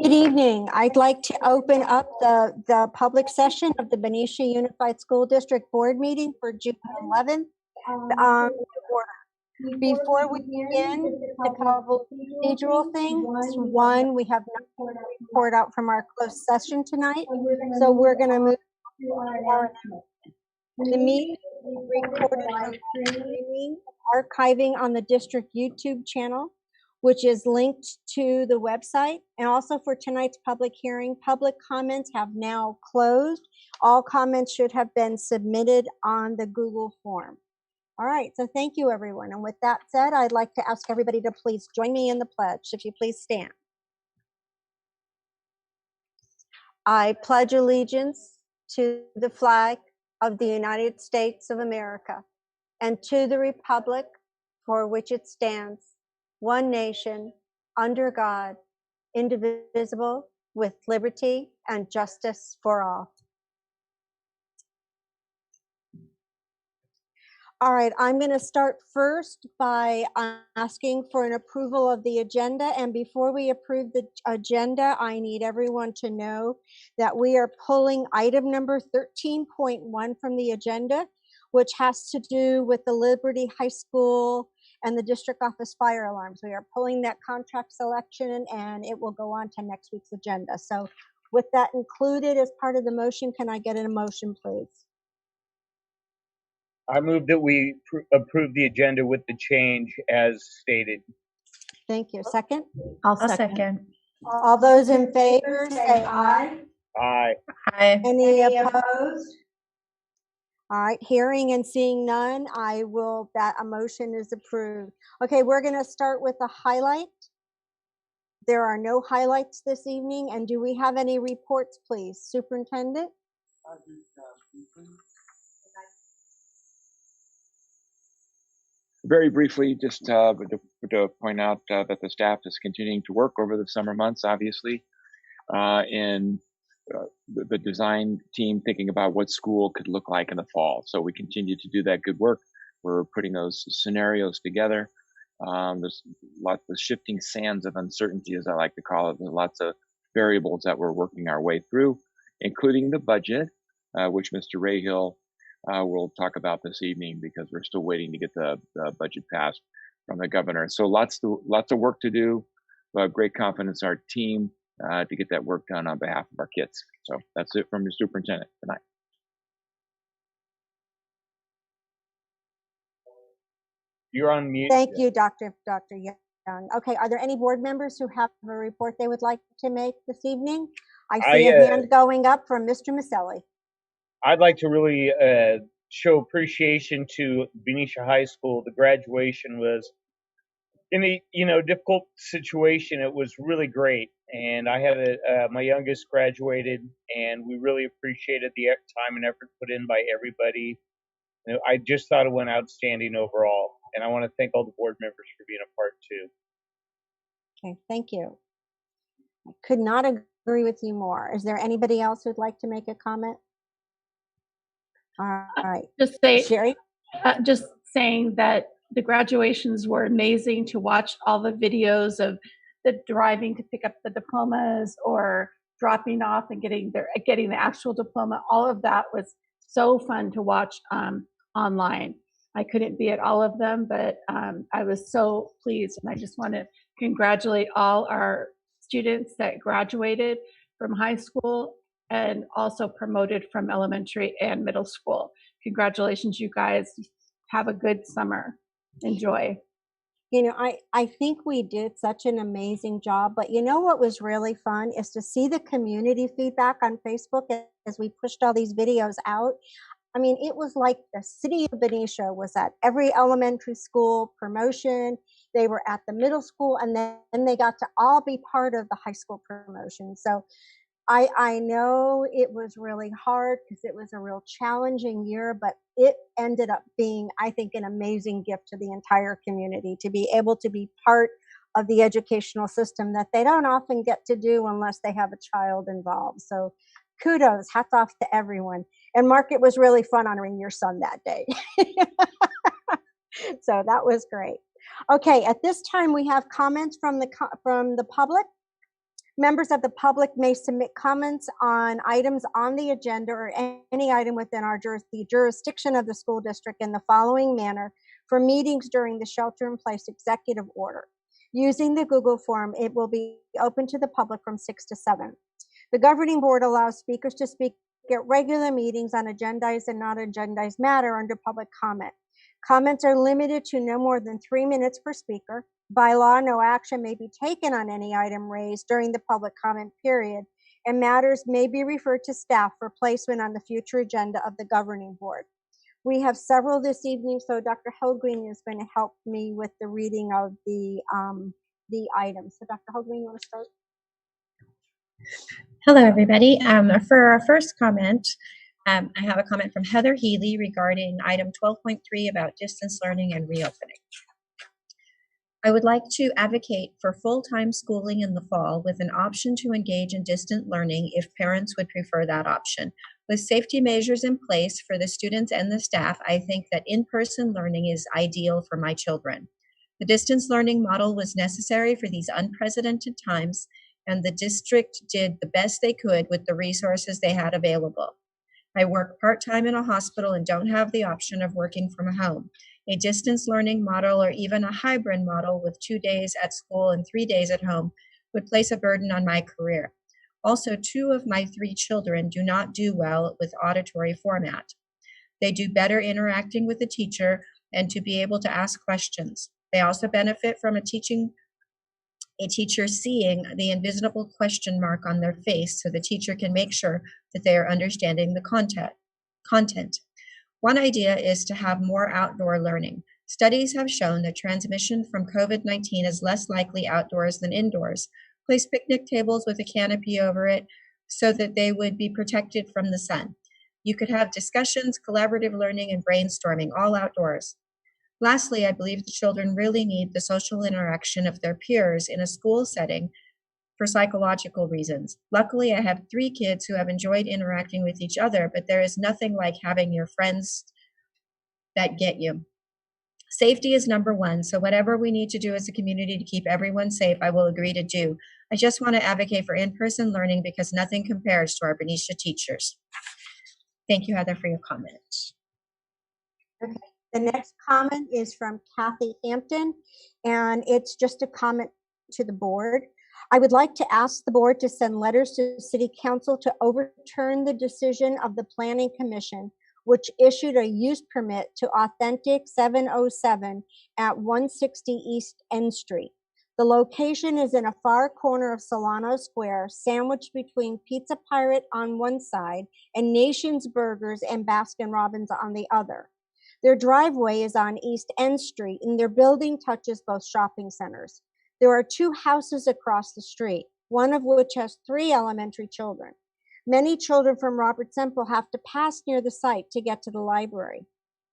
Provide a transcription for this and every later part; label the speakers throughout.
Speaker 1: Good evening. I'd like to open up the public session of the Benicia Unified School District Board meeting for June 11th. Before we begin, a couple procedural things. One, we have not poured out from our closed session tonight, so we're going to move to our the meeting recorded and streaming, archiving on the district YouTube channel, which is linked to the website. And also for tonight's public hearing, public comments have now closed. All comments should have been submitted on the Google form. All right, so thank you, everyone. And with that said, I'd like to ask everybody to please join me in the pledge. If you please stand. I pledge allegiance to the flag of the United States of America and to the republic for which it stands, one nation, under God, indivisible, with liberty and justice for all. All right, I'm going to start first by asking for an approval of the agenda. And before we approve the agenda, I need everyone to know that we are pulling item number 13.1 from the agenda, which has to do with the Liberty High School and the district office fire alarms. We are pulling that contract selection and it will go on to next week's agenda. So with that included as part of the motion, can I get a motion, please?
Speaker 2: I move that we approve the agenda with the change as stated.
Speaker 1: Thank you. Second?
Speaker 3: I'll second.
Speaker 1: All those in favor say aye.
Speaker 2: Aye.
Speaker 3: Aye.
Speaker 1: Any opposed? All right, hearing and seeing none, that a motion is approved. Okay, we're going to start with the highlight. There are no highlights this evening. And do we have any reports, please? Superintendent?
Speaker 4: Very briefly, just to point out that the staff is continuing to work over the summer months, obviously, in the design team thinking about what school could look like in the fall. So we continue to do that good work. We're putting those scenarios together. There's lots of shifting sands of uncertainty, as I like to call it. There's lots of variables that we're working our way through, including the budget, which Mr. Rahab we'll talk about this evening because we're still waiting to get the budget passed from the governor. So lots of work to do. We have great confidence in our team to get that work done on behalf of our kids. So that's it from the superintendent tonight.
Speaker 2: You're on mute.
Speaker 1: Thank you, Dr. Young. Okay, are there any board members who have a report they would like to make this evening? I see a hand going up from Mr. Maselli.
Speaker 2: I'd like to really show appreciation to Benicia High School. The graduation was in a difficult situation. It was really great, and I had my youngest graduated, and we really appreciated the time and effort put in by everybody. I just thought it went outstanding overall, and I want to thank all the board members for being a part too.
Speaker 1: Okay, thank you. I could not agree with you more. Is there anybody else who'd like to make a comment? All right.
Speaker 3: Sherry? Just saying that the graduations were amazing to watch all the videos of the driving to pick up the diplomas or dropping off and getting the actual diploma. All of that was so fun to watch online. I couldn't be at all of them, but I was so pleased. And I just want to congratulate all our students that graduated from high school and also promoted from elementary and middle school. Congratulations, you guys. Have a good summer. Enjoy.
Speaker 1: You know, I think we did such an amazing job, but you know what was really fun is to see the community feedback on Facebook as we pushed all these videos out. I mean, it was like the city of Benicia was at every elementary school promotion. They were at the middle school, and then they got to all be part of the high school promotion. So I know it was really hard because it was a real challenging year, but it ended up being, I think, an amazing gift to the entire community to be able to be part of the educational system that they don't often get to do unless they have a child involved. So kudos, hats off to everyone. And Mark, it was really fun honoring your son that day. So that was great. Okay, at this time we have comments from the public. Members of the public may submit comments on items on the agenda or any item within the jurisdiction of the school district in the following manner for meetings during the shelter-in-place executive order. Using the Google form, it will be open to the public from 6 to 7. The governing board allows speakers to speak at regular meetings on agendized and not agendized matter under public comment. Comments are limited to no more than 3 minutes per speaker. By law, no action may be taken on any item raised during the public comment period, and matters may be referred to staff for placement on the future agenda of the governing board. We have several this evening, so Dr. Helgreen is going to help me with the reading of the items. So Dr. Helgreen, you want to start?
Speaker 5: Hello, everybody. For our first comment, I have a comment from Heather Healy regarding item 12.3 about distance learning and reopening. I would like to advocate for full-time schooling in the fall with an option to engage in distant learning if parents would prefer that option. With safety measures in place for the students and the staff, I think that in-person learning is ideal for my children. The distance learning model was necessary for these unprecedented times, and the district did the best they could with the resources they had available. I work part-time in a hospital and don't have the option of working from home. A distance learning model or even a hybrid model with 2 days at school and 3 days at home would place a burden on my career. Also, 2 of my 3 children do not do well with auditory format. They do better interacting with the teacher and to be able to ask questions. They also benefit from a teacher seeing the invisible question mark on their face so the teacher can make sure that they are understanding the content. One idea is to have more outdoor learning. Studies have shown that transmission from COVID-19 is less likely outdoors than indoors. Place picnic tables with a canopy over it so that they would be protected from the sun. You could have discussions, collaborative learning, and brainstorming all outdoors. Lastly, I believe the children really need the social interaction of their peers in a school setting for psychological reasons. Luckily, I have 3 kids who have enjoyed interacting with each other, but there is nothing like having your friends that get you. Safety is number 1, so whatever we need to do as a community to keep everyone safe, I will agree to do. I just want to advocate for in-person learning because nothing compares to our Benicia teachers. Thank you, Heather, for your comment.
Speaker 1: Okay. The next comment is from Kathy Hampton, and it's just a comment to the board. I would like to ask the board to send letters to City Council to overturn the decision of the Planning Commission, which issued a use permit to Authentic 707 at 160 East N Street. The location is in a far corner of Solano Square, sandwiched between Pizza Pirate on one side and Nation's Burgers and Baskin Robbins on the other. Their driveway is on East N Street, and their building touches both shopping centers. There are 2 houses across the street, one of which has 3 elementary children. Many children from Robert Semple have to pass near the site to get to the library.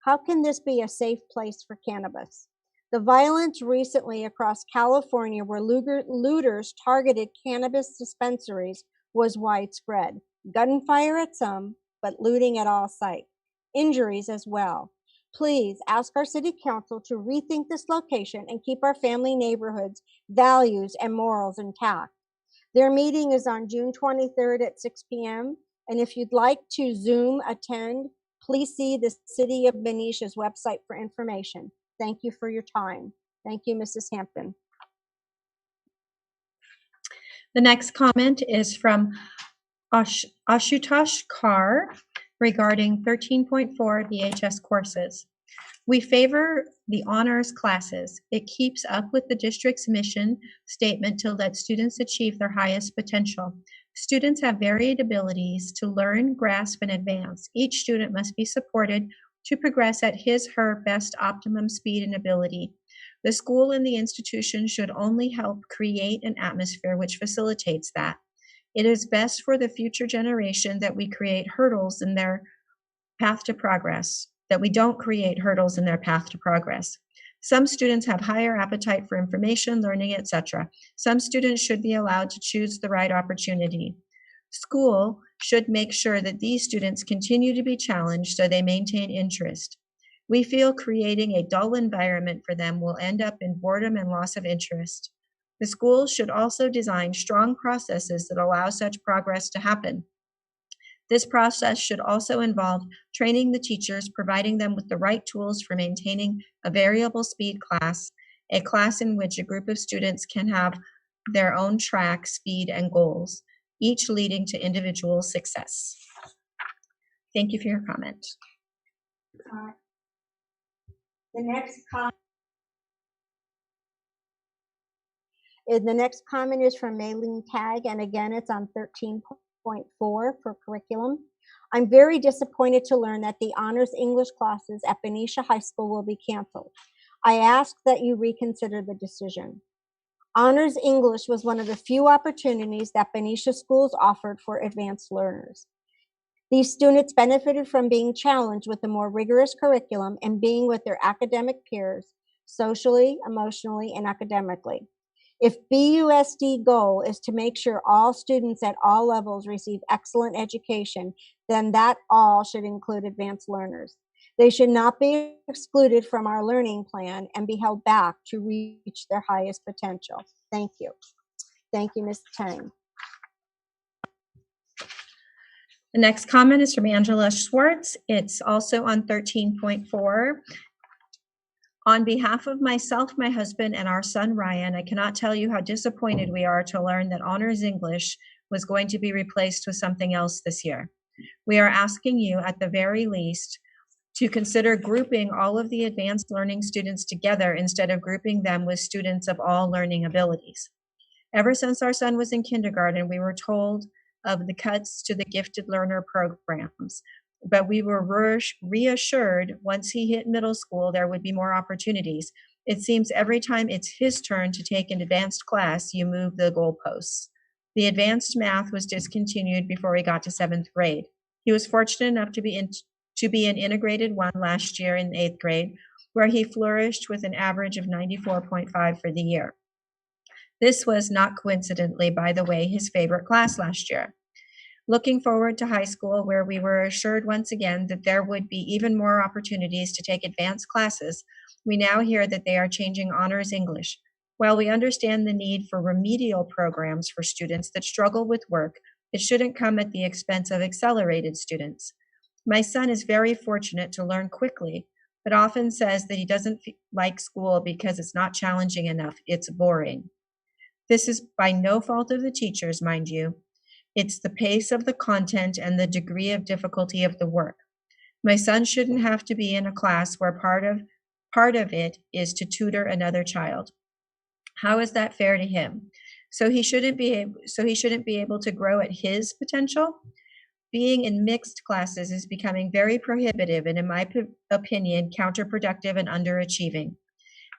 Speaker 1: How can this be a safe place for cannabis? The violence recently across California where looters targeted cannabis dispensaries was widespread. Gunfire at some, but looting at all sites. Injuries as well. Please ask our city council to rethink this location and keep our family neighborhoods, values, and morals intact. Their meeting is on June 23rd at 6 p.m. And if you'd like to Zoom attend, please see the City of Benicia's website for information. Thank you for your time. Thank you, Mrs. Hampton.
Speaker 5: The next comment is from Ashutosh Carr regarding 13.4 BHS courses. We favor the honors classes. It keeps up with the district's mission statement to let students achieve their highest potential. Students have varied abilities to learn, grasp, and advance. Each student must be supported to progress at his/her best optimum speed and ability. The school and the institution should only help create an atmosphere which facilitates that. It is best for the future generation that we create hurdles in their path to progress, that we don't create hurdles in their path to progress. Some students have higher appetite for information, learning, etc. Some students should be allowed to choose the right opportunity. School should make sure that these students continue to be challenged so they maintain interest. We feel creating a dull environment for them will end up in boredom and loss of interest. The school should also design strong processes that allow such progress to happen. This process should also involve training the teachers, providing them with the right tools for maintaining a variable speed class, a class in which a group of students can have their own track, speed, and goals, each leading to individual success. Thank you for your comment.
Speaker 1: The next comment is from Maylene Tag, and again, it's on 13.4 for curriculum. I'm very disappointed to learn that the honors English classes at Benicia High School will be canceled. I ask that you reconsider the decision. Honors English was one of the few opportunities that Benicia schools offered for advanced learners. These students benefited from being challenged with a more rigorous curriculum and being with their academic peers, socially, emotionally, and academically. If BUSD goal is to make sure all students at all levels receive excellent education, then that all should include advanced learners. They should not be excluded from our learning plan and be held back to reach their highest potential. Thank you. Thank you, Ms. Tang.
Speaker 5: The next comment is from Angela Schwartz. It's also on 13.4. On behalf of myself, my husband, and our son Ryan, I cannot tell you how disappointed we are to learn that Honors English was going to be replaced with something else this year. We are asking you, at the very least, to consider grouping all of the advanced learning students together instead of grouping them with students of all learning abilities. Ever since our son was in kindergarten, we were told of the cuts to the gifted learner programs, but we were reassured once he hit middle school there would be more opportunities. It seems every time it's his turn to take an advanced class, you move the goalposts. The advanced math was discontinued before he got to 7th grade. He was fortunate enough to be in integrated 1 last year in 8th grade, where he flourished with an average of 94.5 for the year. This was not coincidentally, by the way, his favorite class last year. Looking forward to high school, where we were assured once again that there would be even more opportunities to take advanced classes, we now hear that they are changing Honors English. While we understand the need for remedial programs for students that struggle with work, it shouldn't come at the expense of accelerated students. My son is very fortunate to learn quickly, but often says that he doesn't like school because it's not challenging enough, it's boring. This is by no fault of the teachers, mind you. It's the pace of the content and the degree of difficulty of the work. My son shouldn't have to be in a class where part of it is to tutor another child. How is that fair to him? So he shouldn't be able to grow at his potential? Being in mixed classes is becoming very prohibitive and, in my opinion, counterproductive and underachieving.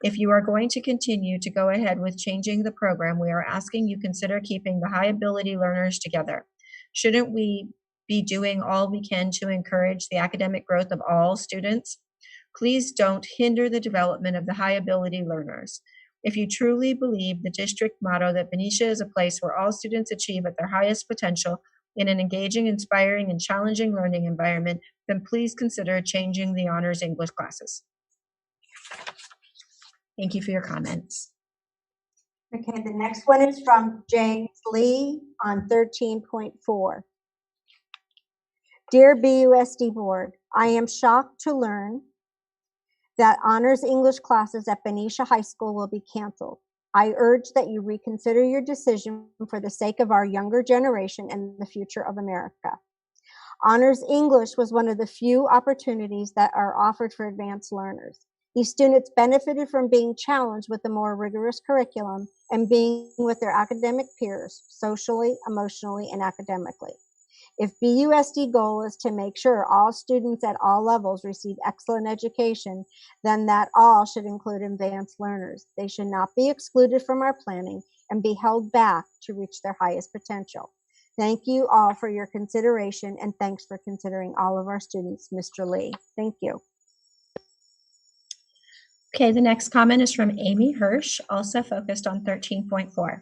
Speaker 5: If you are going to continue to go ahead with changing the program, we are asking you consider keeping the high ability learners together. Shouldn't we be doing all we can to encourage the academic growth of all students? Please don't hinder the development of the high ability learners. If you truly believe the district motto that Benicia is a place where all students achieve at their highest potential in an engaging, inspiring, and challenging learning environment, then please consider changing the Honors English classes. Thank you for your comments.
Speaker 1: Okay, the next one is from James Lee on 13.4. Dear BUSD Board, I am shocked to learn that Honors English classes at Benicia High School will be canceled. I urge that you reconsider your decision for the sake of our younger generation and the future of America. Honors English was one of the few opportunities that are offered for advanced learners. These students benefited from being challenged with a more rigorous curriculum and being with their academic peers, socially, emotionally, and academically. If BUSD goal is to make sure all students at all levels receive excellent education, then that all should include advanced learners. They should not be excluded from our planning and be held back to reach their highest potential. Thank you all for your consideration, and thanks for considering all of our students, Mr. Lee. Thank you.
Speaker 5: Okay, the next comment is from Amy Hersh, also focused on 13.4.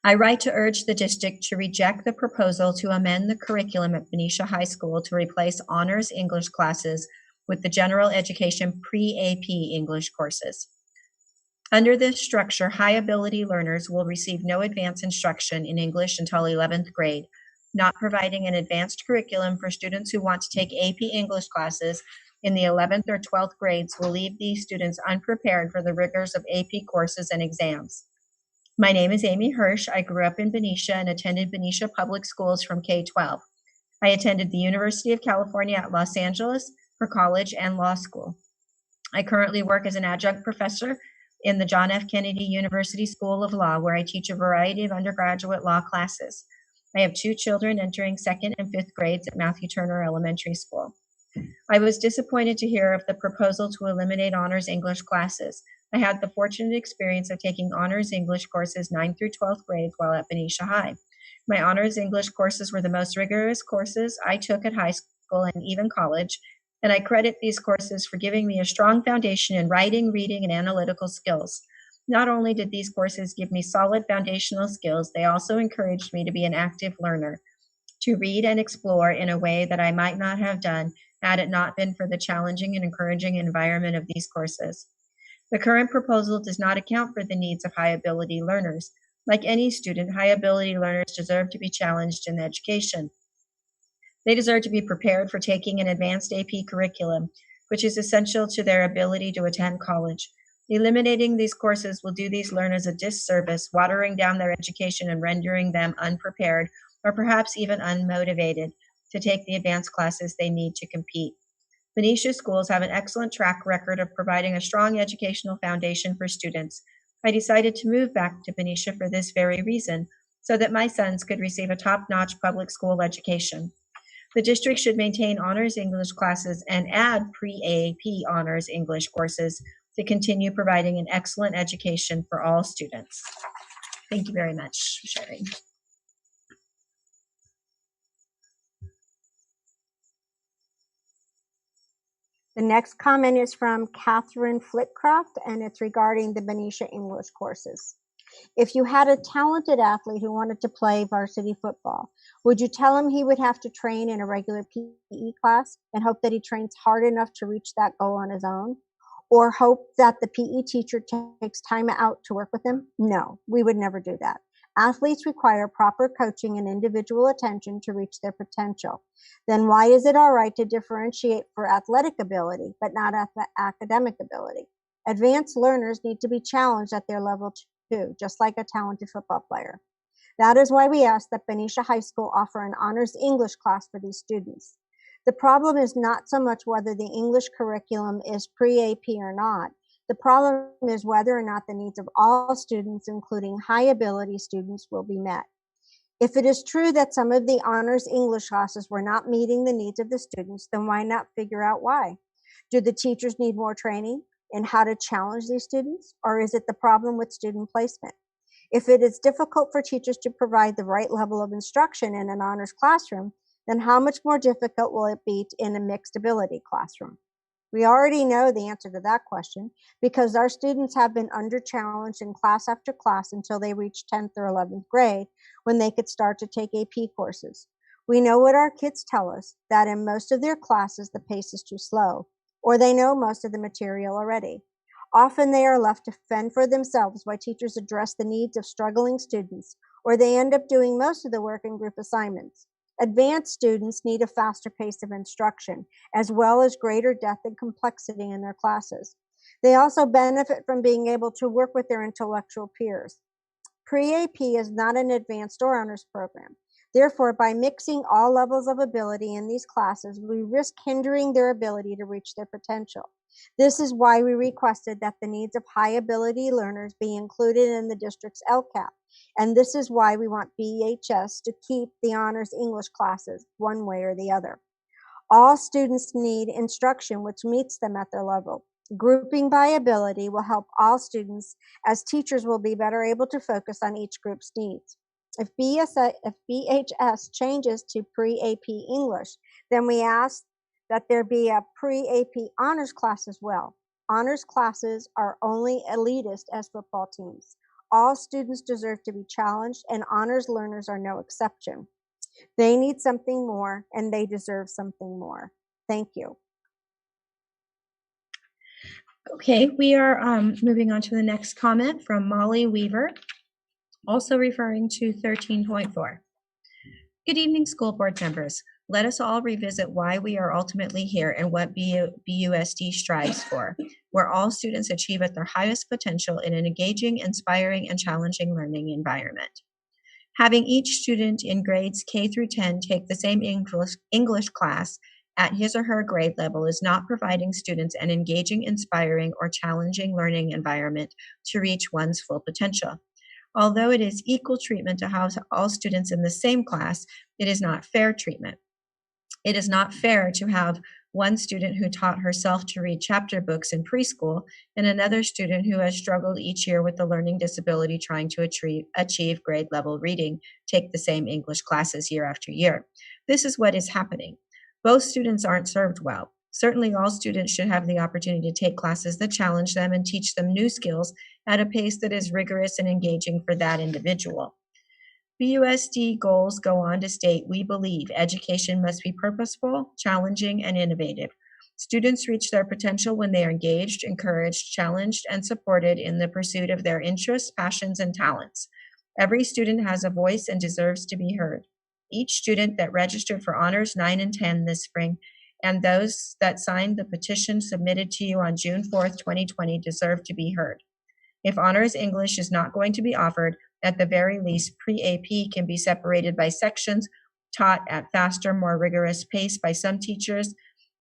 Speaker 5: I write to urge the district to reject the proposal to amend the curriculum at Benicia High School to replace Honors English classes with the general education pre-AP English courses. Under this structure, high ability learners will receive no advanced instruction in English until 11th grade. Not providing an advanced curriculum for students who want to take AP English classes in the 11th or 12th grades will leave these students unprepared for the rigors of AP courses and exams. My name is Amy Hersh. I grew up in Benicia and attended Benicia Public Schools from K-12. I attended the University of California at Los Angeles for college and law school. I currently work as an adjunct professor in the John F. Kennedy University School of Law, where I teach a variety of undergraduate law classes. I have 2 children entering 2nd and 5th grades at Matthew Turner Elementary School. I was disappointed to hear of the proposal to eliminate honors English classes. I had the fortunate experience of taking honors English courses 9th through 12th grades while at Benicia High. My honors English courses were the most rigorous courses I took at high school and even college, and I credit these courses for giving me a strong foundation in writing, reading, and analytical skills. Not only did these courses give me solid foundational skills, they also encouraged me to be an active learner, to read and explore in a way that I might not have done had it not been for the challenging and encouraging environment of these courses. The current proposal does not account for the needs of high ability learners. Like any student, high ability learners deserve to be challenged in education. They deserve to be prepared for taking an advanced AP curriculum, which is essential to their ability to attend college. Eliminating these courses will do these learners a disservice, watering down their education and rendering them unprepared or perhaps even unmotivated to take the advanced classes they need to compete. Benicia schools have an excellent track record of providing a strong educational foundation for students. I decided to move back to Benicia for this very reason, so that my sons could receive a top-notch public school education. The district should maintain honors English classes and add pre-AP honors English courses to continue providing an excellent education for all students. Thank you very much for sharing.
Speaker 1: The next comment is from Catherine Flitcroft, and it's regarding the Benicia English courses. If you had a talented athlete who wanted to play varsity football, would you tell him he would have to train in a regular PE class and hope that he trains hard enough to reach that goal on his own? Or hope that the PE teacher takes time out to work with him? No, we would never do that. Athletes require proper coaching and individual attention to reach their potential. Then why is it all right to differentiate for athletic ability, but not academic ability? Advanced learners need to be challenged at their level too, just like a talented football player. That is why we ask that Benicia High School offer an honors English class for these students. The problem is not so much whether the English curriculum is pre-AP or not. The problem is whether or not the needs of all students, including high ability students, will be met. If it is true that some of the honors English classes were not meeting the needs of the students, then why not figure out why? Do the teachers need more training in how to challenge these students, or is it the problem with student placement? If it is difficult for teachers to provide the right level of instruction in an honors classroom, then how much more difficult will it be in a mixed ability classroom? We already know the answer to that question because our students have been under-challenged in class after class until they reach 10th or 11th grade when they could start to take AP courses. We know what our kids tell us, that in most of their classes the pace is too slow, or they know most of the material already. Often they are left to fend for themselves while teachers address the needs of struggling students, or they end up doing most of the work in group assignments. Advanced students need a faster pace of instruction, as well as greater depth and complexity in their classes. They also benefit from being able to work with their intellectual peers. Pre-AP is not an advanced or honors program. Therefore, by mixing all levels of ability in these classes, we risk hindering their ability to reach their potential. This is why we requested that the needs of high ability learners be included in the district's LCAP. And this is why we want BHS to keep the honors English classes one way or the other. All students need instruction which meets them at their level. Grouping by ability will help all students, as teachers will be better able to focus on each group's needs. If BHS changes to pre-AP English, then we ask that there be a pre-AP honors class as well. Honors classes are only elitist as football teams. All students deserve to be challenged, and honors learners are no exception. They need something more, and they deserve something more. Thank you.
Speaker 5: Okay, we are moving on to the next comment from Molly Weaver, also referring to 13.4. Good evening, school board members. Let us all revisit why we are ultimately here and what BUSD strives for, where all students achieve at their highest potential in an engaging, inspiring, and challenging learning environment. Having each student in grades K through 10 take the same English class at his or her grade level is not providing students an engaging, inspiring, or challenging learning environment to reach one's full potential. Although it is equal treatment to house all students in the same class, it is not fair treatment. It is not fair to have one student who taught herself to read chapter books in preschool and another student who has struggled each year with a learning disability trying to achieve grade level reading take the same English classes year after year. This is what is happening. Both students aren't served well. Certainly all students should have the opportunity to take classes that challenge them and teach them new skills at a pace that is rigorous and engaging for that individual. BUSD goals go on to state, we believe education must be purposeful, challenging, and innovative. Students reach their potential when they are engaged, encouraged, challenged, and supported in the pursuit of their interests, passions, and talents. Every student has a voice and deserves to be heard. Each student that registered for Honors 9 and 10 this spring and those that signed the petition submitted to you on June 4th, 2020 deserve to be heard. If Honors English is not going to be offered, at the very least, pre-AP can be separated by sections, taught at faster, more rigorous pace by some teachers,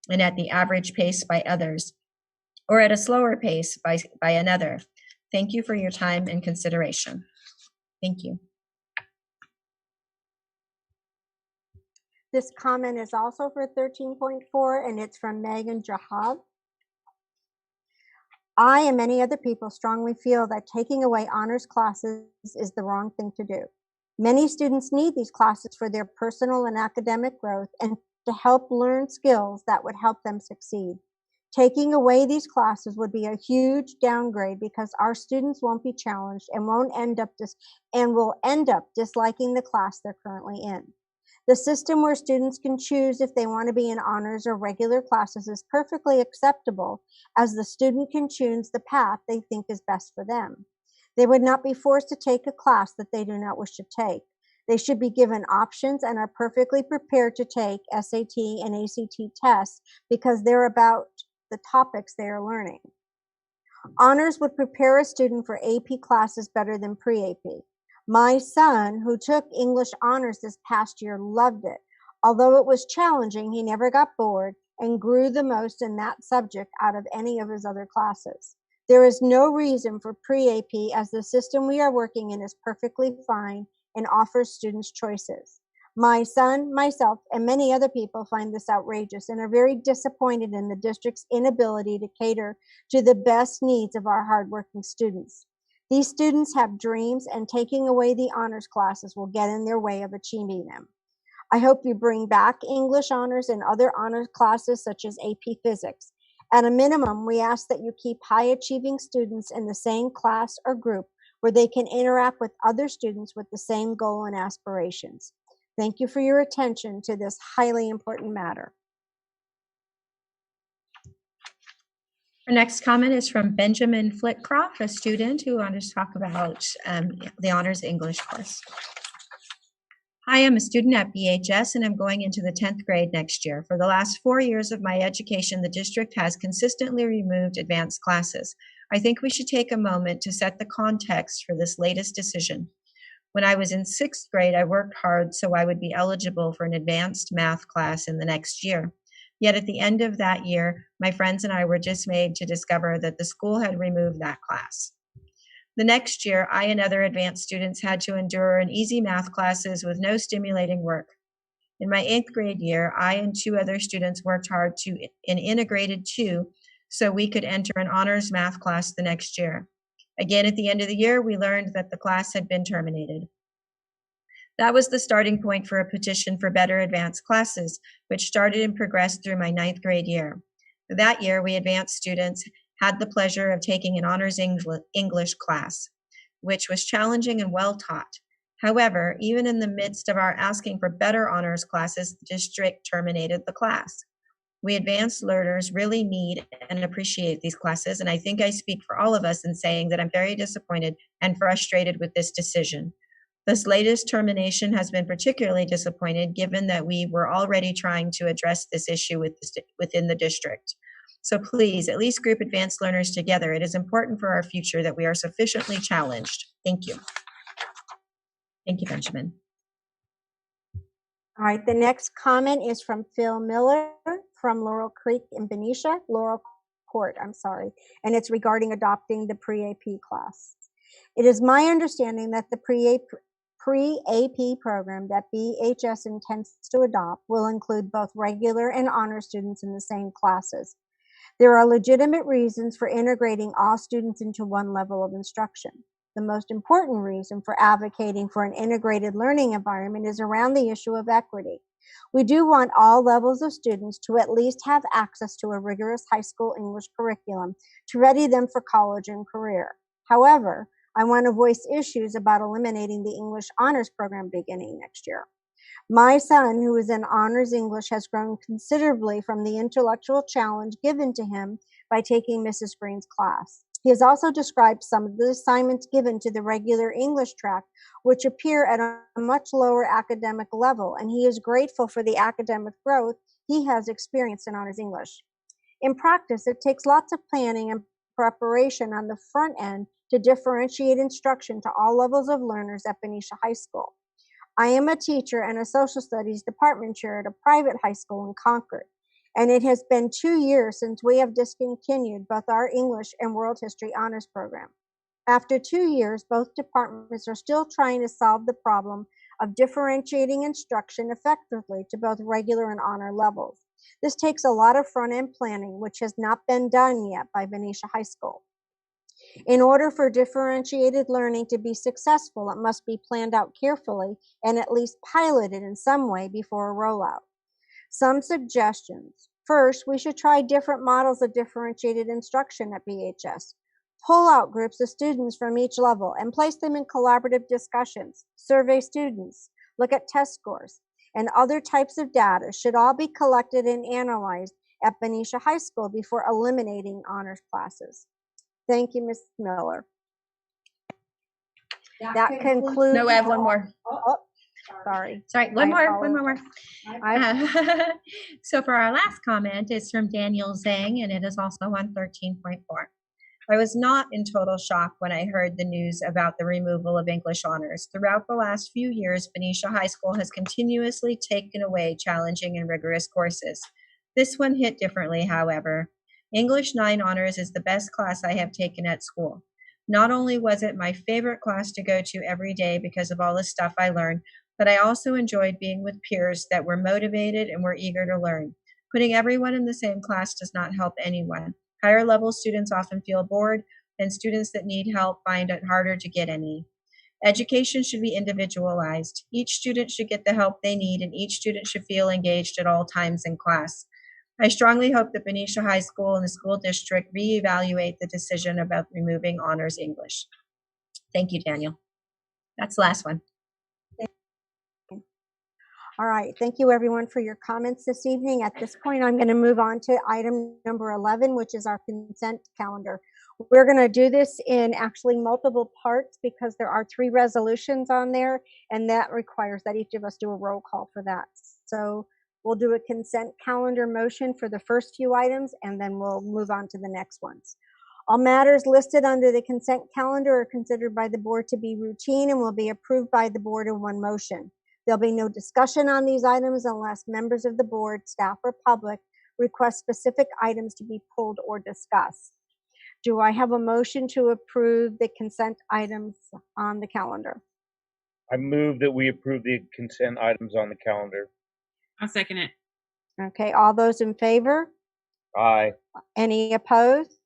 Speaker 5: and at the average pace by others, or at a slower pace by another. Thank you for your time and consideration. Thank you.
Speaker 1: This comment is also for 13.4, and it's from Megan Jahab. I and many other people strongly feel that taking away honors classes is the wrong thing to do. Many students need these classes for their personal and academic growth and to help learn skills that would help them succeed. Taking away these classes would be a huge downgrade because our students won't be challenged and will end up disliking the class they're currently in. The system where students can choose if they want to be in honors or regular classes is perfectly acceptable, as the student can choose the path they think is best for them. They would not be forced to take a class that they do not wish to take. They should be given options and are perfectly prepared to take SAT and ACT tests because they're about the topics they are learning. Honors would prepare a student for AP classes better than pre-AP. My son, who took English honors this past year, loved it. Although it was challenging, he never got bored and grew the most in that subject out of any of his other classes. There is no reason for pre-AP, as the system we are working in is perfectly fine and offers students choices. My son, myself, and many other people find this outrageous and are very disappointed in the district's inability to cater to the best needs of our hardworking students. These students have dreams, and taking away the honors classes will get in their way of achieving them. I hope you bring back English honors and other honors classes such as AP Physics. At a minimum, we ask that you keep high-achieving students in the same class or group where they can interact with other students with the same goal and aspirations. Thank you for your attention to this highly important matter.
Speaker 5: Our next comment is from Benjamin Flitcroft, a student who wanted to talk about the Honors English course. Hi, I'm a student at BHS and I'm going into the 10th grade next year. For the last 4 years of my education, the district has consistently removed advanced classes. I think we should take a moment to set the context for this latest decision. When I was in 6th grade, I worked hard so I would be eligible for an advanced math class in the next year. Yet at the end of that year, my friends and I were dismayed to discover that the school had removed that class. The next year, I and other advanced students had to endure an easy math classes with no stimulating work. In my 8th grade year, I and 2 other students worked hard in integrated 2 so we could enter an honors math class the next year. Again, at the end of the year, we learned that the class had been terminated. That was the starting point for a petition for better advanced classes, which started and progressed through my 9th grade year. That year, we advanced students had the pleasure of taking an honors English class, which was challenging and well taught. However, even in the midst of our asking for better honors classes, the district terminated the class. We advanced learners really need and appreciate these classes, and I think I speak for all of us in saying that I'm very disappointed and frustrated with this decision. This latest termination has been particularly disappointed given that we were already trying to address this issue within the district. So please, at least group advanced learners together. It is important for our future that we are sufficiently challenged. Thank you. Thank you, Benjamin.
Speaker 1: All right, the next comment is from Phil Miller from Laurel Creek in Benicia, Laurel Court, I'm sorry, and it's regarding adopting the pre-AP class. It is my understanding that the pre-AP program that BHS intends to adopt will include both regular and honor students in the same classes. There are legitimate reasons for integrating all students into one level of instruction. The most important reason for advocating for an integrated learning environment is around the issue of equity. We do want all levels of students to at least have access to a rigorous high school English curriculum to ready them for college and career. However, I want to voice issues about eliminating the English honors program beginning next year. My son, who is in honors English, has grown considerably from the intellectual challenge given to him by taking Mrs. Green's class. He has also described some of the assignments given to the regular English track, which appear at a much lower academic level, and he is grateful for the academic growth he has experienced in honors English. In practice, it takes lots of planning and preparation on the front end to differentiate instruction to all levels of learners at Benicia High School. I am a teacher and a social studies department chair at a private high school in Concord, and it has been 2 years since we have discontinued both our English and World History Honors program. After 2 years, both departments are still trying to solve the problem of differentiating instruction effectively to both regular and honor levels. This takes a lot of front-end planning, which has not been done yet by Benicia High School. In order for differentiated learning to be successful, it must be planned out carefully and at least piloted in some way before a rollout. Some suggestions. First, we should try different models of differentiated instruction at BHS. Pull out groups of students from each level and place them in collaborative discussions. Survey students, look at test scores, and other types of data should all be collected and analyzed at Benicia High School before eliminating honors classes. Thank you, Ms. Miller. That concludes.
Speaker 5: No, I have one more.
Speaker 1: Sorry.
Speaker 5: Sorry, one more. So for our last comment, it's from Daniel Zhang, and it is also on 13.4. I was not in total shock when I heard the news about the removal of English honors. Throughout the last few years, Benicia High School has continuously taken away challenging and rigorous courses. This one hit differently, however. English 9 honors is the best class I have taken at school. Not only was it my favorite class to go to every day because of all the stuff I learned, but I also enjoyed being with peers that were motivated and were eager to learn. Putting everyone in the same class does not help anyone. Higher level students often feel bored, and students that need help find it harder to get any. Education should be individualized. Each student should get the help they need, and each student should feel engaged at all times in class. I strongly hope that Benicia High School and the school district reevaluate the decision about removing honors English. Thank you, Daniel. That's the last one.
Speaker 1: All right, thank you everyone for your comments this evening. At this point, I'm going to move on to item number 11, which is our consent calendar. We're going to do this in actually multiple parts because there are 3 resolutions on there, and that requires that each of us do a roll call for that. So we'll do a consent calendar motion for the first few items, and then we'll move on to the next ones. All matters listed under the consent calendar are considered by the board to be routine and will be approved by the board in one motion. There'll be no discussion on these items unless members of the board, staff, or public request specific items to be pulled or discussed. Do I have a motion to approve the consent items on the calendar?
Speaker 2: I move that we approve the consent items on the calendar.
Speaker 6: I'll second it.
Speaker 1: Okay, all those in favor?
Speaker 2: Aye.
Speaker 1: Any opposed?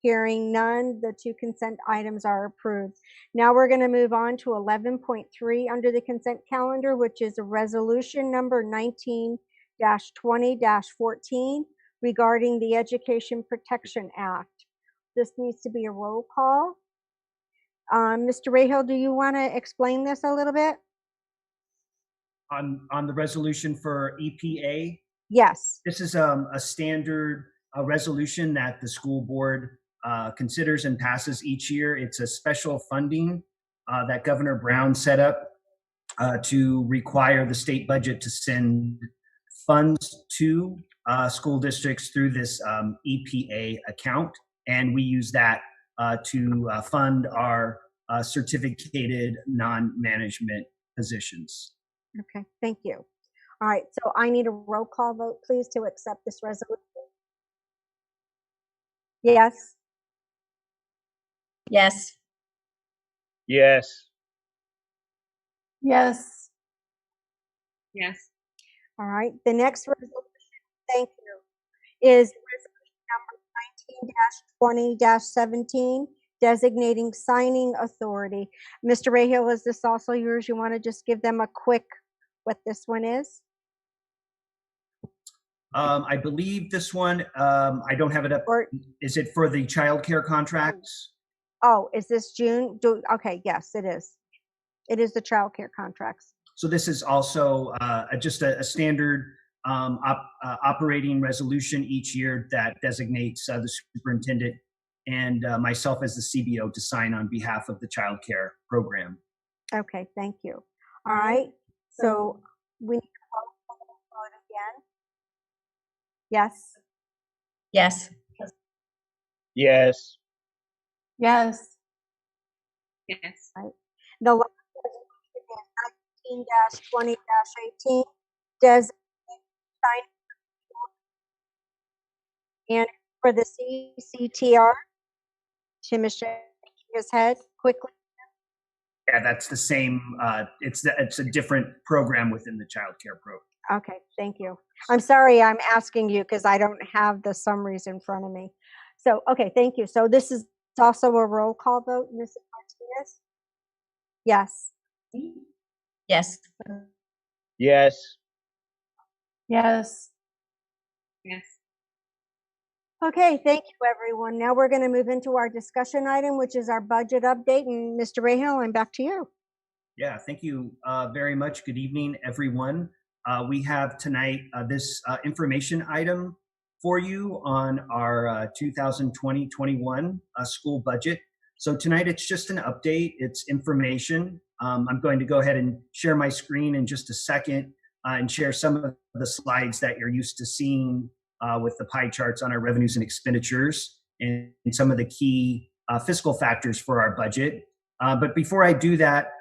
Speaker 1: Hearing none, the 2 consent items are approved. Now we're going to move on to 11.3 under the consent calendar, which is a resolution number 19-20-14 regarding the Education Protection Act. This needs to be a roll call. Mr. Rahab, do you want to explain this a little bit?
Speaker 7: On the resolution for EPA,
Speaker 1: Yes.
Speaker 6: This is a standard resolution that the school board considers and passes each year. It's a special funding that Governor Brown set up to require the state budget to send funds to school districts through this EPA account. And we use that to fund our certificated non-management positions.
Speaker 1: Okay, thank you. All right, so I need a roll call vote, please, to accept this resolution. Yes.
Speaker 5: Yes.
Speaker 2: Yes.
Speaker 3: Yes.
Speaker 5: Yes.
Speaker 1: All right, the next resolution, thank you, is resolution number 19-20-17, designating signing authority. Mr. Rahab, is this also yours? You want to just give them a quick what this one is?
Speaker 6: I believe this one, I don't have it up. Is it for the childcare contracts?
Speaker 1: Oh, is this June? Okay, yes, it is. It is the childcare contracts.
Speaker 6: So this is also just a standard operating resolution each year that designates the superintendent and myself as the CBO to sign on behalf of the childcare program.
Speaker 1: Okay, thank you. All right, so we need to vote again. Yes.
Speaker 5: Yes.
Speaker 2: Yes.
Speaker 3: Yes.
Speaker 5: Yes.
Speaker 1: Right. The last resolution is 19-20-18, designating signing and for the CCTR. Tim is shaking his head quickly.
Speaker 6: Yeah, that's the same. It's a different program within the childcare program.
Speaker 1: Okay, thank you. I'm sorry I'm asking you because I don't have the summaries in front of me. So, okay, thank you. So this is also a roll call vote, Mrs. Martinez? Yes.
Speaker 5: Yes.
Speaker 2: Yes.
Speaker 3: Yes.
Speaker 5: Yes.
Speaker 1: Okay, thank you, everyone. Now we're going to move into our discussion item, which is our budget update. And Mr. Rahab, I'm back to you.
Speaker 6: Yeah, thank you very much. Good evening, everyone. We have tonight this information item for you on our 2020-21 school budget. So tonight it's just an update, it's information. I'm going to go ahead and share my screen in just a second and share some of the slides that you're used to seeing with the pie charts on our revenues and expenditures and some of the key fiscal factors for our budget. But before I do that,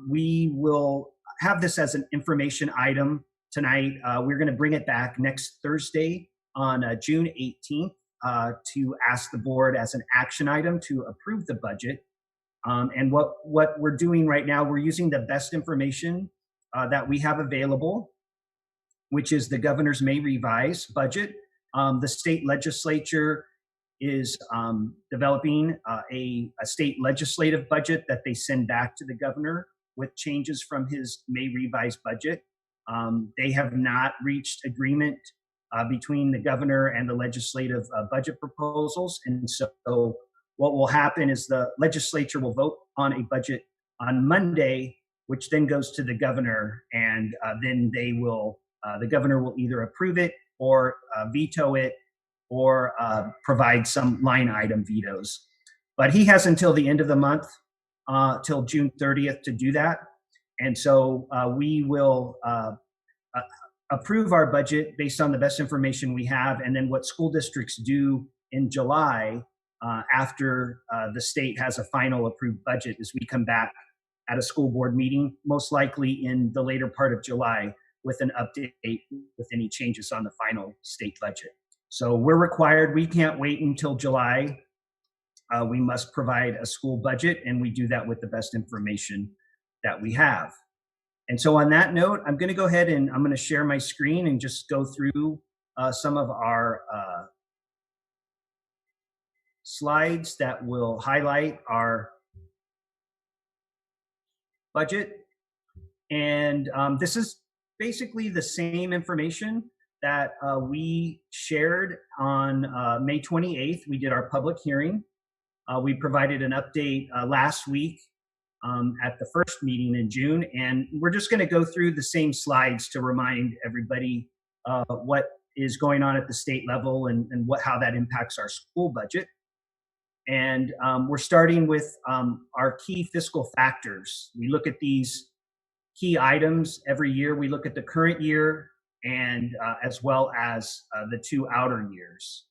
Speaker 6: we will have this as an information item tonight. We're going to bring it back next Thursday on June 18th to ask the board as an action item to approve the budget. And what we're doing right now, we're using the best information that we have available, which is the governor's May revise budget. The state legislature is developing a state legislative budget that they send back to the governor with changes from his May revised budget. They have not reached agreement between the governor and the legislative budget proposals. And so what will happen is the legislature will vote on a budget on Monday, which then goes to the governor, and then they will, the governor will either approve it or veto it or provide some line item vetoes. But he has until the end of the month, till June 30th to do that. And so we will approve our budget based on the best information we have. And then what school districts do in July after the state has a final approved budget is we come back at a school board meeting, most likely in the later part of July, with an update with any changes on the final state budget. So we're required, we can't wait until July. We must provide a school budget, and we do that with the best information that we have. And so on that note, I'm going to go ahead and I'm going to share my screen and just go through some of our slides that will highlight our budget. And this is basically the same information that we shared on May 28th. We did our public hearing. We provided an update last week at the first meeting in June, and we're just going to go through the same slides to remind everybody what is going on at the state level and how that impacts our school budget. And we're starting with our key fiscal factors. We look at these key items every year. We look at the current year and as well as the 2 outer years.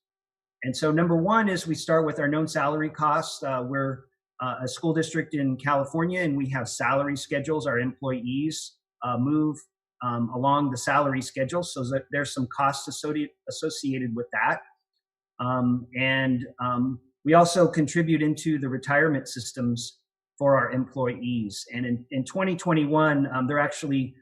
Speaker 6: And so number one is we start with our known salary costs. We're a school district in California, and we have salary schedules. Our employees move along the salary schedule, so that there's some costs associated with that. We also contribute into the retirement systems for our employees. And in 2021, they're actually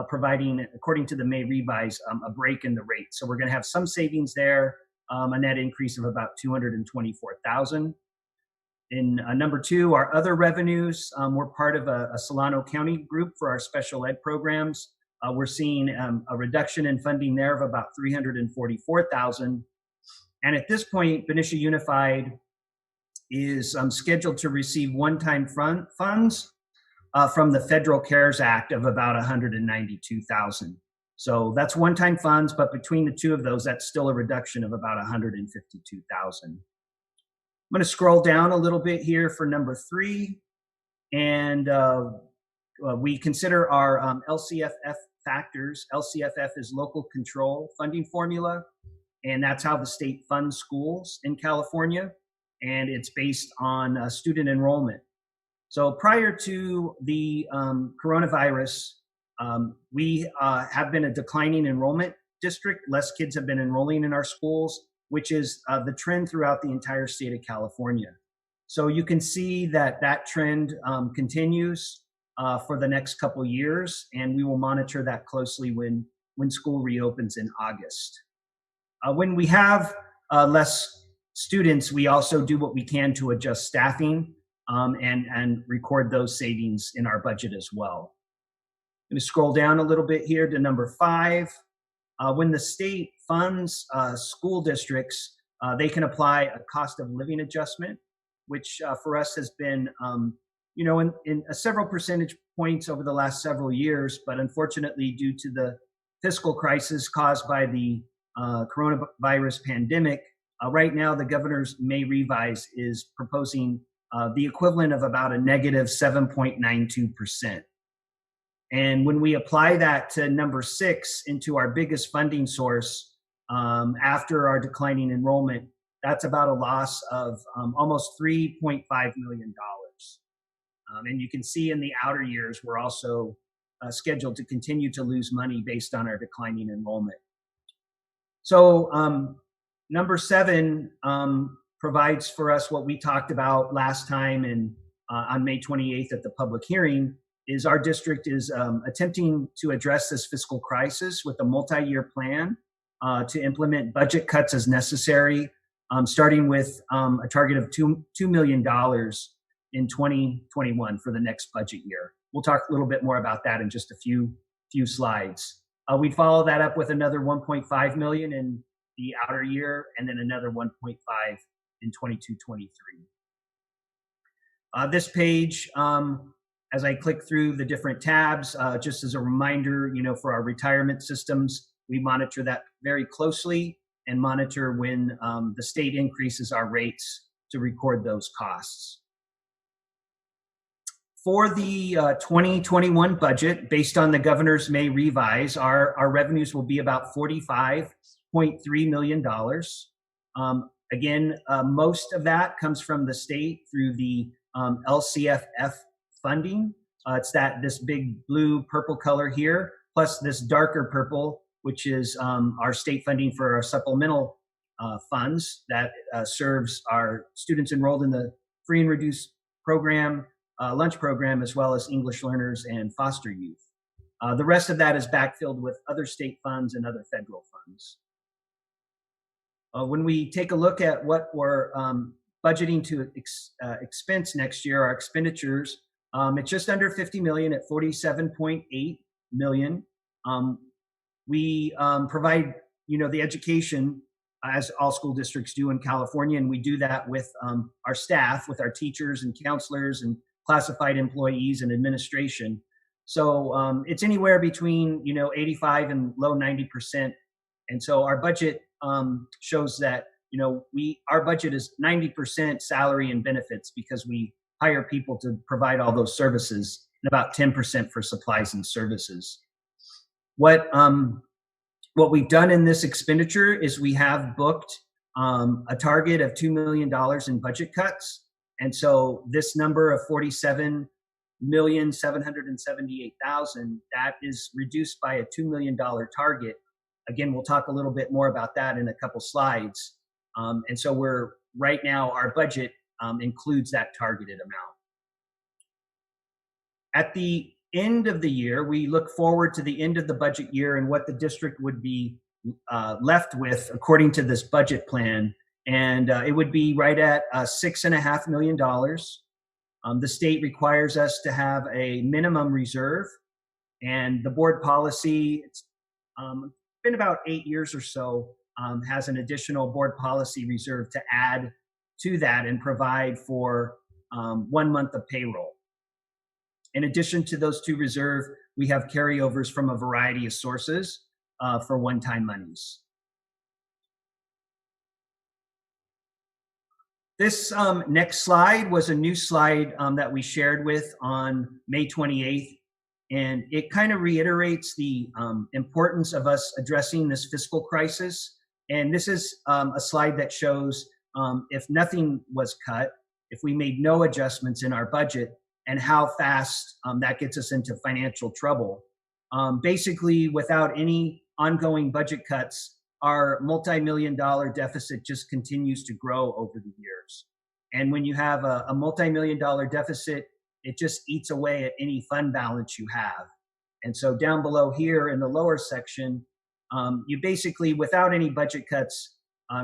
Speaker 6: providing, according to the May revise, a break in the rate. So we're going to have some savings there, a net increase of about $224,000. In number two, our other revenues, we're part of a Solano County group for our special ed programs. We're seeing a reduction in funding there of about $344,000. And at this point, Benicia Unified is scheduled to receive one-time funds from the Federal CARES Act of about $192,000. So that's one-time funds, but between the two of those, that's still a reduction of about $152,000. I'm going to scroll down a little bit here for number three, and we consider our LCFF factors. LCFF is local control funding formula, and that's how the state funds schools in California, and it's based on student enrollment. So prior to the coronavirus, we have been a declining enrollment district. Less kids have been enrolling in our schools, which is the trend throughout the entire state of California. So you can see that that trend continues for the next couple years, and we will monitor that closely when school reopens in August. When we have less students, we also do what we can to adjust staffing and record those savings in our budget as well. I'm going to scroll down a little bit here to number five. When the state funds school districts, they can apply a cost of living adjustment, which for us has been, in several percentage points over the last several years, but unfortunately due to the fiscal crisis caused by the coronavirus pandemic, right now the governor's May revise is proposing the equivalent of about a negative 7.92%. And when we apply that to number six into our biggest funding source after our declining enrollment, that's about a loss of almost $3.5 million. And you can see in the outer years, we're also scheduled to continue to lose money based on our declining enrollment. So number seven provides for us what we talked about last time and on May 28th at the public hearing, is our district is attempting to address this fiscal crisis with a multi-year plan to implement budget cuts as necessary, starting with a target of $2 million in 2021 for the next budget year. We'll talk a little bit more about that in just a few slides. We'd follow that up with another $1.5 million in the outer year, and then another 1.5 in 22-23. This page, as I click through the different tabs, just as a reminder, for our retirement systems, we monitor that very closely and monitor when the state increases our rates to record those costs. For the 2021 budget, based on the governor's May revise, our revenues will be about $45.3 million. Again, most of that comes from the state through the LCFF funding. It's this big blue purple color here, plus this darker purple, which is our state funding for our supplemental funds that serves our students enrolled in the free and reduced program, lunch program, as well as English learners and foster youth. The rest of that is backfilled with other state funds and other federal funds. When we take a look at what we're budgeting to expense next year, our expenditures, it's just under 50 million at 47.8 million. We provide, the education as all school districts do in California, and we do that with our staff, with our teachers and counselors and classified employees and administration. So it's anywhere between 85 and low 90% And so our budget shows that, you know, our budget is 90% salary and benefits because we hire people to provide all those services, and about 10% for supplies and services. What we've done in this expenditure is we have booked a target of $2 million in budget cuts. And so this number of $47,778,000, that is reduced by a $2 million target. Again, we'll talk a little bit more about that in a couple slides. And so right now, our budget includes that targeted amount. At the end of the year, we look forward to the end of the budget year and what the district would be left with according to this budget plan. And it would be right at $6.5 million. The state requires us to have a minimum reserve, and the board policy, it's been about 8 years or so, has an additional board policy reserve to add to that and provide for 1 month of payroll. In addition to those two reserves, we have carryovers from a variety of sources for one-time monies. This next slide was a new slide that we shared with on May 28th, and it kind of reiterates the importance of us addressing this fiscal crisis. And this is a slide that shows if nothing was cut, if we made no adjustments in our budget, and how fast that gets us into financial trouble. Basically, without any ongoing budget cuts, our multi-million-dollar deficit just continues to grow over the years. And when you have a multi-million-dollar deficit, it just eats away at any fund balance you have. And so down below here in the lower section, you basically, without any budget cuts,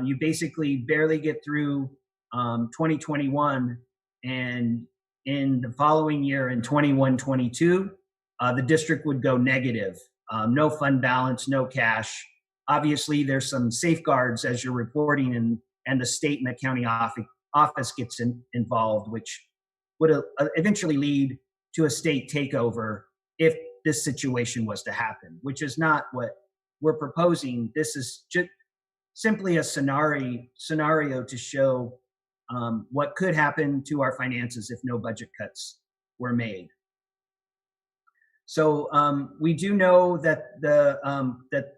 Speaker 6: you basically barely get through 2021, and in the following year, in 21-22, the district would go negative. No fund balance, no cash. Obviously, there's some safeguards as you're reporting, and the state and the county office gets involved, which would eventually lead to a state takeover if this situation was to happen, which is not what we're proposing. This is just simply a scenario to show what could happen to our finances if no budget cuts were made. So we do know that that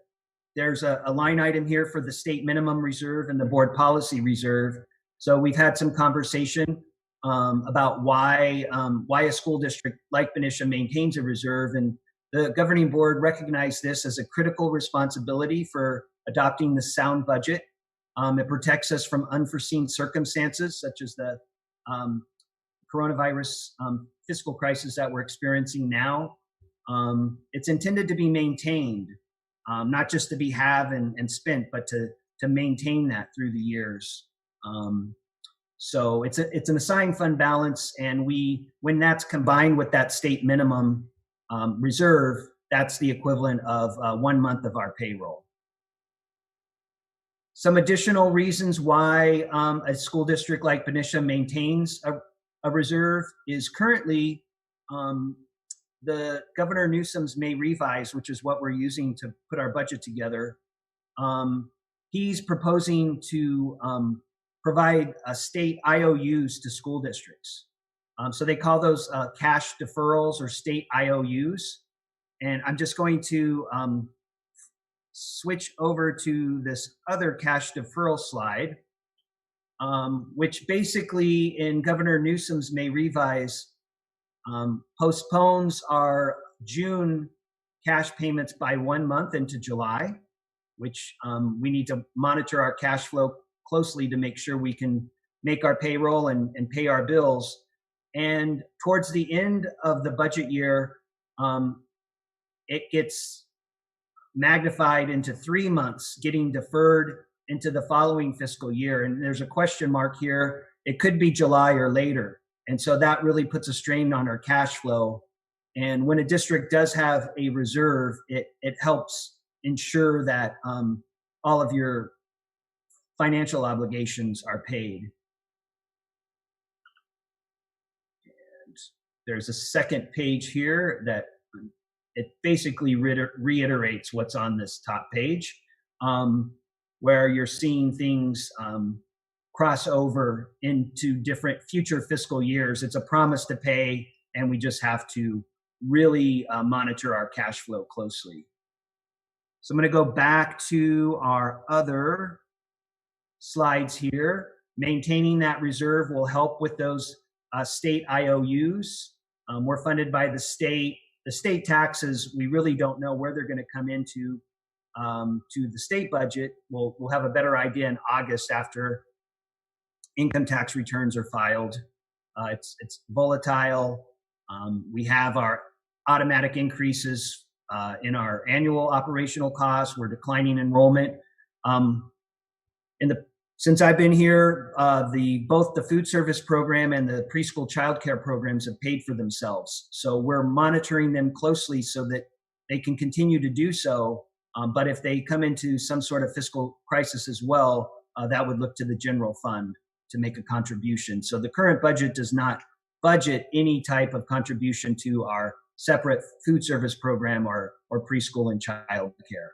Speaker 6: there's a line item here for the state minimum reserve and the board policy reserve. So we've had some conversation about why a school district like Benicia maintains a reserve, and the governing board recognized this as a critical responsibility for adopting the sound budget. It protects us from unforeseen circumstances such as the coronavirus fiscal crisis that we're experiencing now. It's intended to be maintained, not just to be have and spent, but to maintain that through the years. So it's an assigned fund balance, and when that's combined with that state minimum reserve, that's the equivalent of 1 month of our payroll. Some additional reasons why a school district like Benicia maintains a reserve is currently the Governor Newsom's May revise, which is what we're using to put our budget together. He's proposing to provide state IOUs to school districts. So they call those cash deferrals or state IOUs. And I'm just going to switch over to this other cash deferral slide, which basically in Governor Newsom's May revise postpones our June cash payments by 1 month into July, which we need to monitor our cash flow closely to make sure we can make our payroll and pay our bills. And towards the end of the budget year, it gets magnified into 3 months, getting deferred into the following fiscal year. And there's a question mark here. It could be July or later. And so that really puts a strain on our cash flow. And when a district does have a reserve, it helps ensure that all of your financial obligations are paid. And there's a second page here that it basically reiterates what's on this top page. where you're seeing things cross over into different future fiscal years. It's a promise to pay, and we just have to really monitor our cash flow closely. So I'm going to go back to our other slides here. Maintaining that reserve will help with those state IOUs. We're funded by the state. The state taxes, we really don't know where they're going to come into to the state budget. We'll have a better idea in August after income tax returns are filed. It's volatile. We have our automatic increases in our annual operational costs. We're declining enrollment. Since I've been here, both the food service program and the preschool childcare programs have paid for themselves. So we're monitoring them closely so that they can continue to do so. But if they come into some sort of fiscal crisis as well, that would look to the general fund to make a contribution. So the current budget does not budget any type of contribution to our separate food service program or preschool and childcare.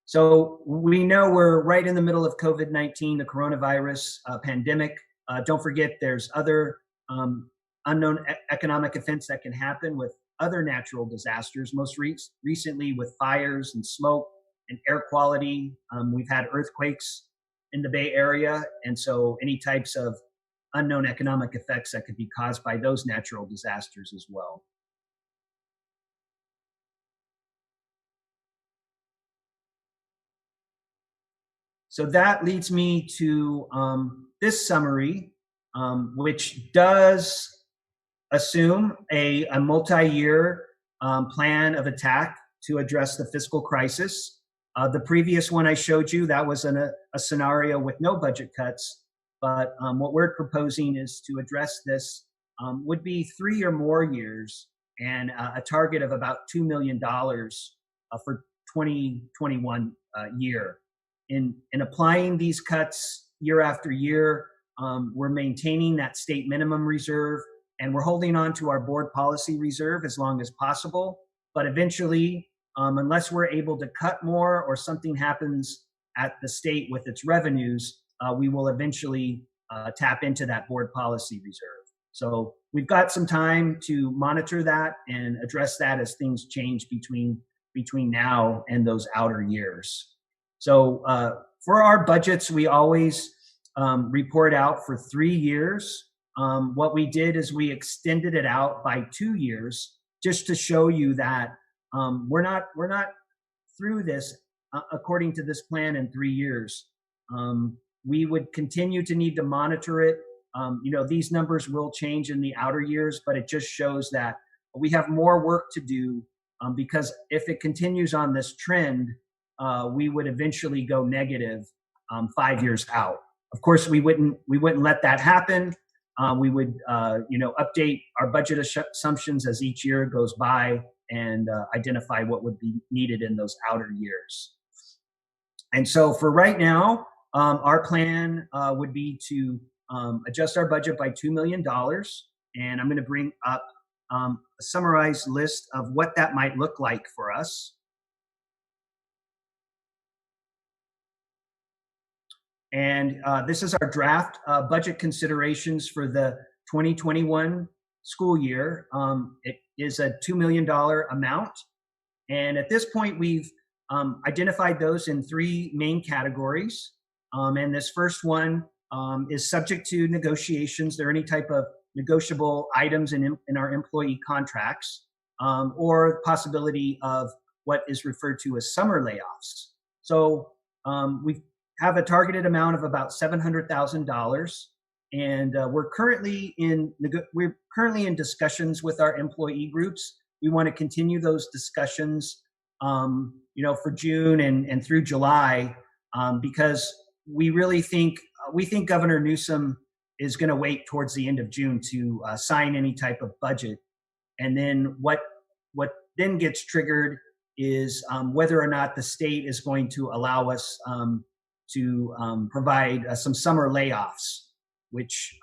Speaker 6: So we know we're right in the middle of COVID-19, the coronavirus pandemic. Don't forget there's other unknown economic events that can happen with other natural disasters, most recently with fires and smoke and air quality. We've had earthquakes in the Bay Area, and so any types of unknown economic effects that could be caused by those natural disasters as well. So that leads me to this summary, which does assume a multi-year plan of attack to address the fiscal crisis. The previous one I showed you, that was a scenario with no budget cuts. But what we're proposing is to address this would be 3 or more years and a target of about $2 million for 2021 year. In applying these cuts year after year, we're maintaining that state minimum reserve, and we're holding on to our board policy reserve as long as possible. But eventually, unless we're able to cut more or something happens at the state with its revenues, we will eventually tap into that board policy reserve. So we've got some time to monitor that and address that as things change between now and those outer years. So for our budgets, we always report out for 3 years. What we did is we extended it out by 2 years just to show you that we're not through this according to this plan in 3 years. We would continue to need to monitor it. These numbers will change in the outer years, but it just shows that we have more work to do because if it continues on this trend, we would eventually go negative 5 years out. Of course, we wouldn't let that happen. We would update our budget assumptions as each year goes by and identify what would be needed in those outer years. And so for right now, our plan would be to adjust our budget by $2 million. And I'm going to bring up a summarized list of what that might look like for us. And this is our draft budget considerations for the 2021 school year. It is a $2 million amount. And at this point, we've identified those in 3 main categories. And this first one is subject to negotiations. There are any type of negotiable items in our employee contracts or possibility of what is referred to as summer layoffs. So we have a targeted amount of about $700,000, and we're currently in discussions with our employee groups. We want to continue those discussions, for June and through July, because we really think Governor Newsom is going to wait towards the end of June to sign any type of budget, and then what then gets triggered is whether or not the state is going to allow us to provide some summer layoffs, which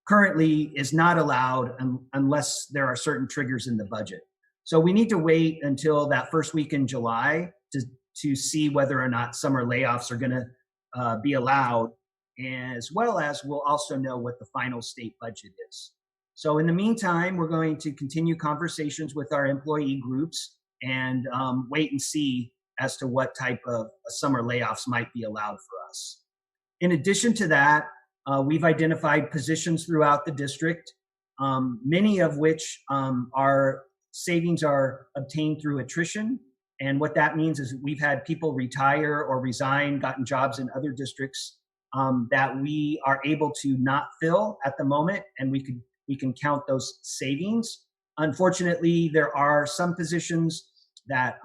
Speaker 6: currently is not allowed unless there are certain triggers in the budget. So we need to wait until that first week in July to see whether or not summer layoffs are going to be allowed, as well as we'll also know what the final state budget is. So in the meantime, we're going to continue conversations with our employee groups and wait and see as to what type of summer layoffs might be allowed for us. In addition to that, we've identified positions throughout the district, many of which our savings are obtained through attrition. And what that means is we've had people retire or resign, gotten jobs in other districts that we are able to not fill at the moment, and we can count those savings. Unfortunately, there are some positions that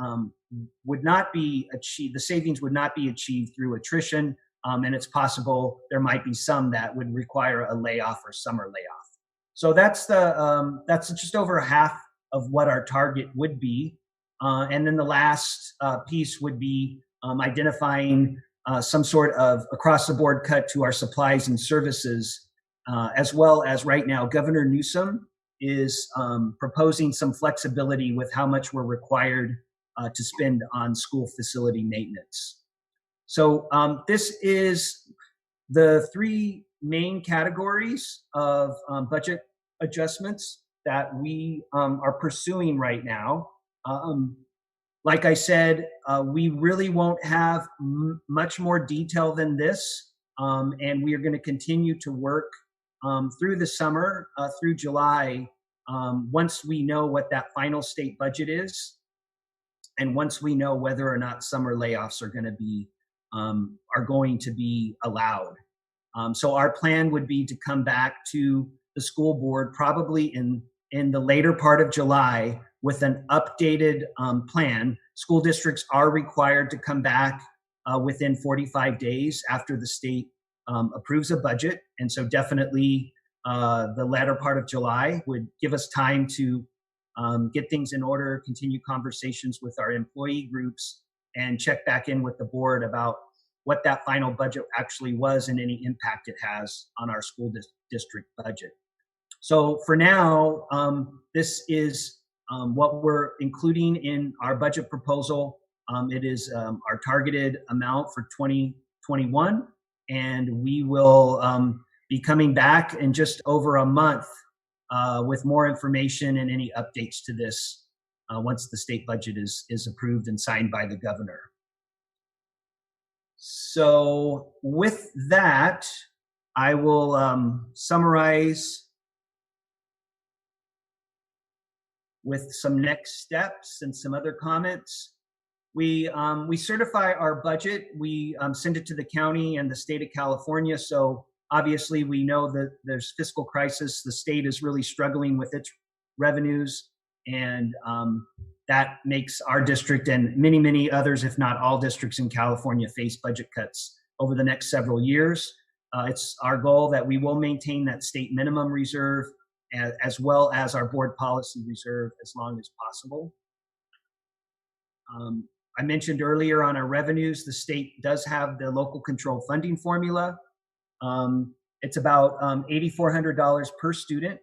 Speaker 6: would not be achieved, the savings would not be achieved through attrition, and it's possible there might be some that would require a layoff or summer layoff. So that's just over half of what our target would be. And then the last piece would be identifying some sort of across-the-board cut to our supplies and services, as well as right now, Governor Newsom is proposing some flexibility with how much we're required to spend on school facility maintenance. So this is the three main categories of budget adjustments that we are pursuing right now. Like I said, we really won't have much more detail than this, and we are going to continue to work through the summer, through July, once we know what that final state budget is, and once we know whether or not summer layoffs are going to be allowed. So our plan would be to come back to the school board probably in the later part of July with an updated plan. School districts are required to come back within 45 days after the state approves a budget. And so definitely the latter part of July would give us time to get things in order, continue conversations with our employee groups, and check back in with the board about what that final budget actually was and any impact it has on our school district budget. So for now, this is what we're including in our budget proposal. It is our targeted amount for 2021, and we will be coming back in just over a month with more information and any updates to this once the state budget is approved and signed by the governor. So with that, I will summarize with some next steps and some other comments. We certify our budget. We send it to the county and the state of California. So obviously we know that there's fiscal crisis. The state is really struggling with its revenues, and that makes our district and many, many others, if not all districts in California, face budget cuts over the next several years. It's our goal that we will maintain that state minimum reserve as well as our board policy reserve as long as possible. I mentioned earlier on our revenues, the state does have the local control funding formula. It's about $8,400 per student,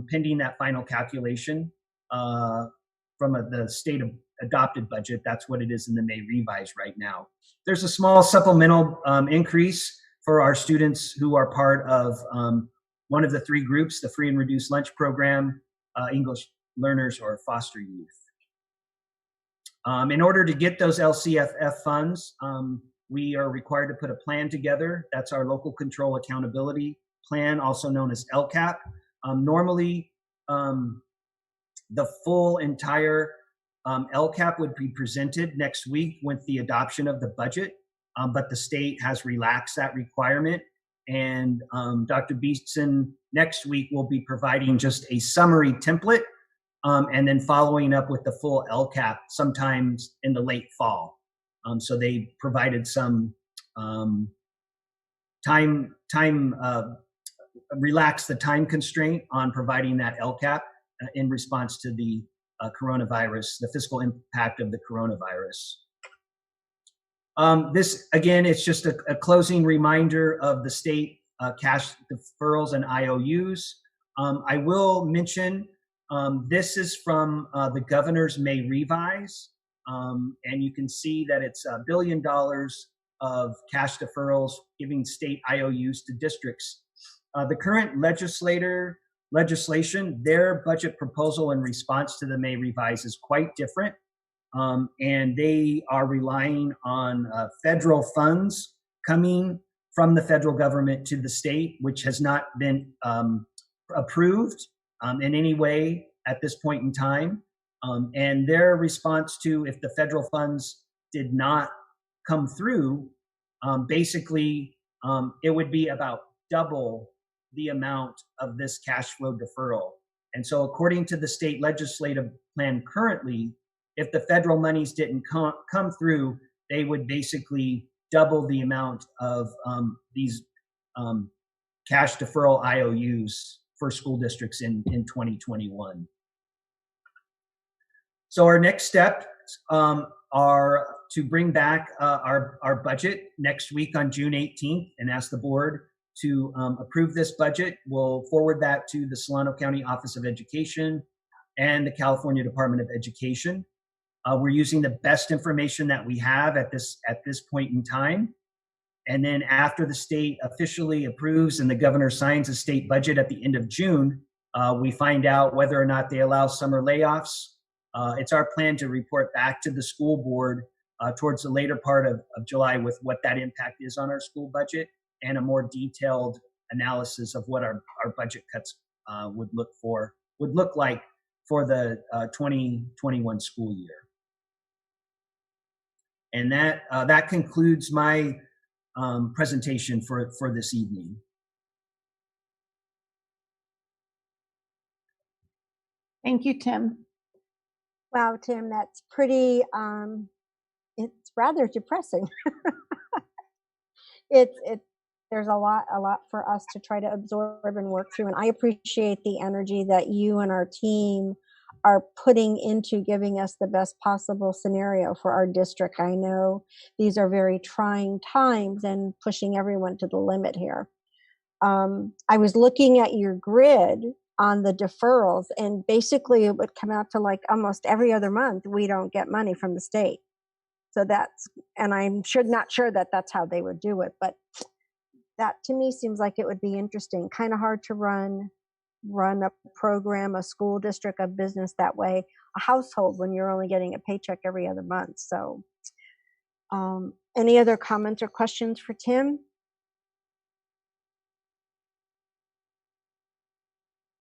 Speaker 6: pending that final calculation from the state adopted budget. That's what it is in the May revise right now. There's a small supplemental increase for our students who are part of one of the three groups, the free and reduced lunch program, English learners, or foster youth. In order to get those LCFF funds, we are required to put a plan together. That's our local control accountability plan, also known as LCAP. Normally, the full entire LCAP would be presented next week with the adoption of the budget, but the state has relaxed that requirement. And Dr. Beeson next week will be providing just a summary template and then following up with the full LCAP sometimes in the late fall. So they provided some relaxed the time constraint on providing that LCAP in response to the coronavirus, the fiscal impact of the coronavirus. This, again, it's just a closing reminder of the state cash deferrals and IOUs. I will mention this is from the governor's May revise. And you can see that it's $1 billion of cash deferrals giving state IOUs to districts. The current legislation, their budget proposal in response to the May revise is quite different. And they are relying on federal funds coming from the federal government to the state, which has not been approved in any way at this point in time. And their response to if the federal funds did not come through, basically it would be about double the amount of this cash flow deferral. And so according to the state legislative plan currently, if the federal monies didn't come through, they would basically double the amount of these cash deferral IOUs for school districts in 2021. So our next steps are to bring back our budget next week on June 18th and ask the board to approve this budget. We'll forward that to the Solano County Office of Education and the California Department of Education. We're using the best information that we have at this point in time. And then after the state officially approves and the governor signs a state budget at the end of June, we find out whether or not they allow summer layoffs. It's our plan to report back to the school board towards the later part of July with what that impact is on our school budget and a more detailed analysis of what our budget cuts would look like for the 2021 school year. And that concludes my presentation for this evening.
Speaker 3: Thank you, Tim.
Speaker 1: Wow, Tim, that's pretty, it's rather depressing. There's a lot for us to try to absorb and work through. And I appreciate the energy that you and our team are putting into giving us the best possible scenario for our district. I know these are very trying times and pushing everyone to the limit here. I was looking at your grid on the deferrals, and basically it would come out to like almost every other month we don't get money from the state. So and I'm not sure that that's how they would do it, but that to me seems like it would be interesting. Kind of hard to run a program, a school district, a business that way, a household when you're only getting a paycheck every other month. So any other comments or questions for Tim?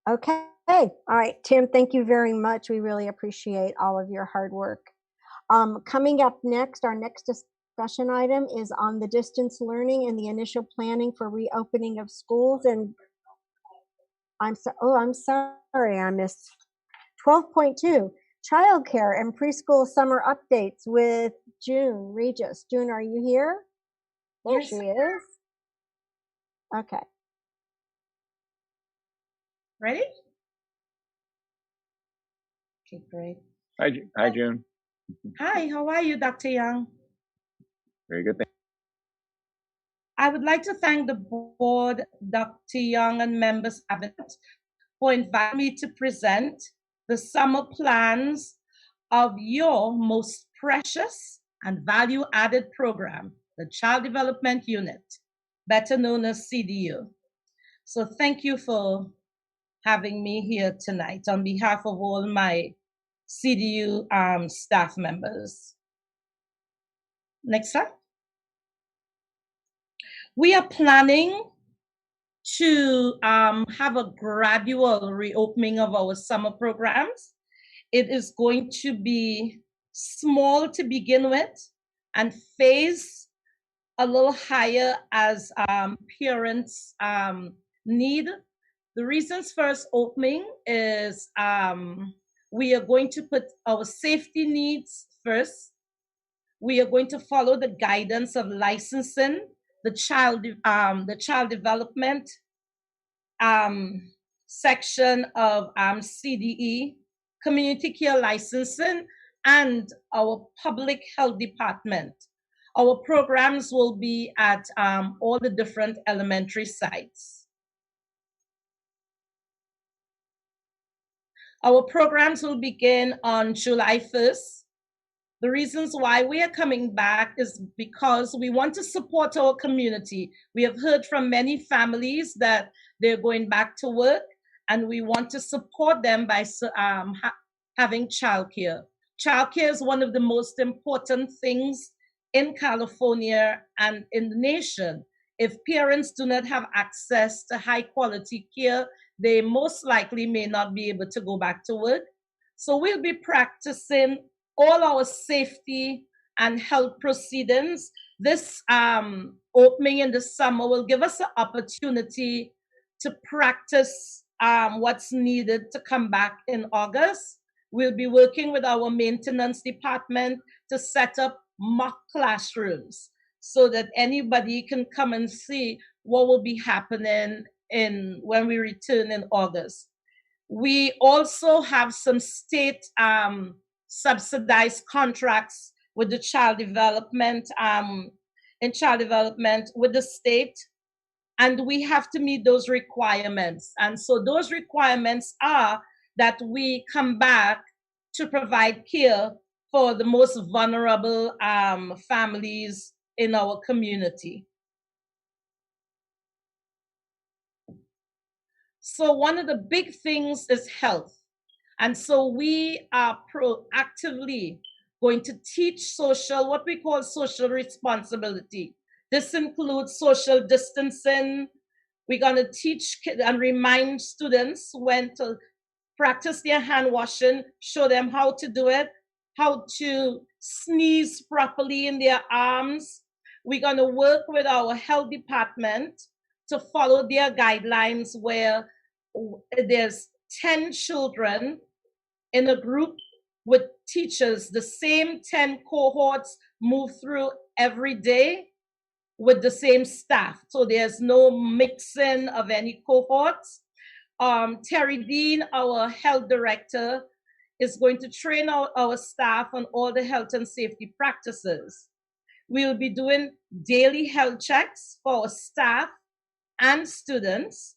Speaker 1: Okay. All right, Tim, thank you very much. We really appreciate all of your hard work. Coming up next, our next discussion item is on the distance learning and the initial planning for reopening of schools. And I'm sorry, I missed 12.2, Childcare and preschool summer updates with June Regis. June, are you here? There she is. Okay.
Speaker 7: Ready? Okay, great.
Speaker 4: Hi, June.
Speaker 7: Hi, how are you, Dr. Young?
Speaker 4: Very good.
Speaker 7: I would like to thank the board, Dr. Young, and members of it for inviting me to present the summer plans of your most precious and value-added program, the Child Development Unit, better known as CDU. So thank you for having me here tonight on behalf of all my CDU staff members. Next slide. We are planning to have a gradual reopening of our summer programs. It is going to be small to begin with and phase a little higher as parents need. The reasons for us opening is we are going to put our safety needs first. We are going to follow the guidance of licensing, the child development section of CDE, community care licensing, and our public health department. Our programs will be at all the different elementary sites. Our programs will begin on July 1st The reasons why we are coming back is because we want to support our community. We have heard from many families that they're going back to work, and we want to support them by having childcare. Childcare is one of the most important things in California and in the nation. If parents do not have access to high quality care, they most likely may not be able to go back to work. So we'll be practicing all our safety and health proceedings. This opening in the summer will give us an opportunity to practice what's needed to come back in August. We'll be working with our maintenance department to set up mock classrooms so that anybody can come and see what will be happening when we return in August. We also have some state subsidized contracts with the child development with the state, and we have to meet those requirements. And so those requirements are that we come back to provide care for the most vulnerable families in our community. So one of the big things is health. And so we are proactively going to teach what we call social responsibility. This includes social distancing. We're going to teach and remind students when to practice their hand washing, show them how to do it, how to sneeze properly in their arms. We're going to work with our health department to follow their guidelines where there's 10 children in a group with teachers. The same 10 cohorts move through every day with the same staff. So there's no mixing of any cohorts. Terry Dean, our health director, is going to train our staff on all the health and safety practices. We'll be doing daily health checks for our staff and students.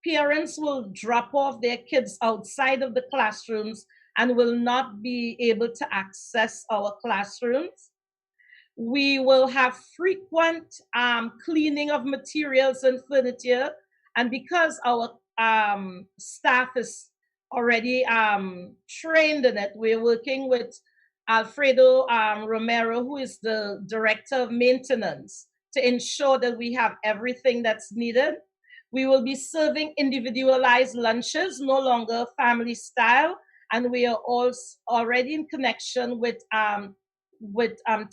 Speaker 7: Parents will drop off their kids outside of the classrooms and will not be able to access our classrooms. We will have frequent cleaning of materials and furniture. And because our staff is already trained in it, we're working with Alfredo Romero, who is the director of maintenance, to ensure that we have everything that's needed. We will be serving individualized lunches, no longer family style, and we are also already in connection with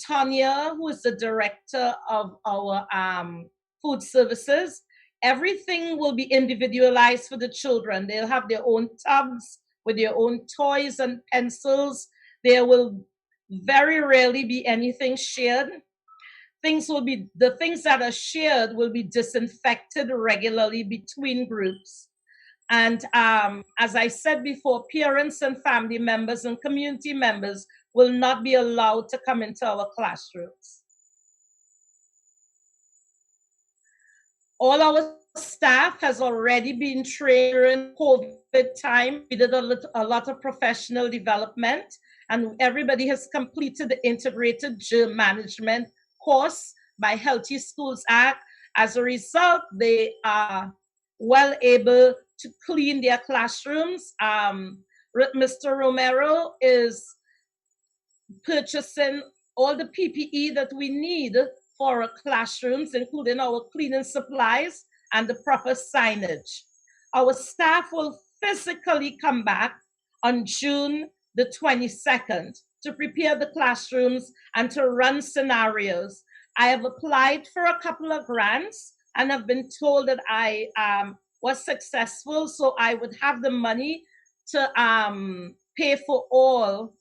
Speaker 7: Tanya, who is the director of our food services. Everything will be individualized for the children. They'll have their own tubs with their own toys and pencils. There will very rarely be anything shared. The things that are shared will be disinfected regularly between groups. And as I said before, parents and family members and community members will not be allowed to come into our classrooms. All our staff has already been trained during COVID time. We did a lot of professional development, and everybody has completed the integrated germ management course by Healthy Schools Act. As a result, they are well able to clean their classrooms. Mr. Romero is purchasing all the PPE that we need for our classrooms, including our cleaning supplies and the proper signage. Our staff will physically come back on June the 22nd to prepare the classrooms and to run scenarios. I have applied for a couple of grants and have been told that I was successful, so I would have the money to pay for all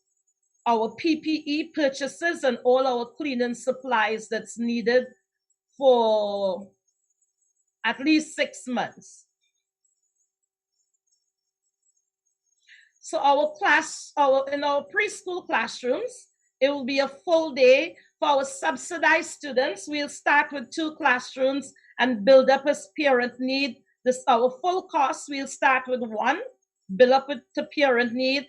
Speaker 7: our PPE purchases and all our cleaning supplies that's needed for at least 6 months. So in our preschool classrooms, it will be a full day. For our subsidized students, we'll start with 2 classrooms and build up as parent need. Our full cost, we'll start with 1, build up to parent need.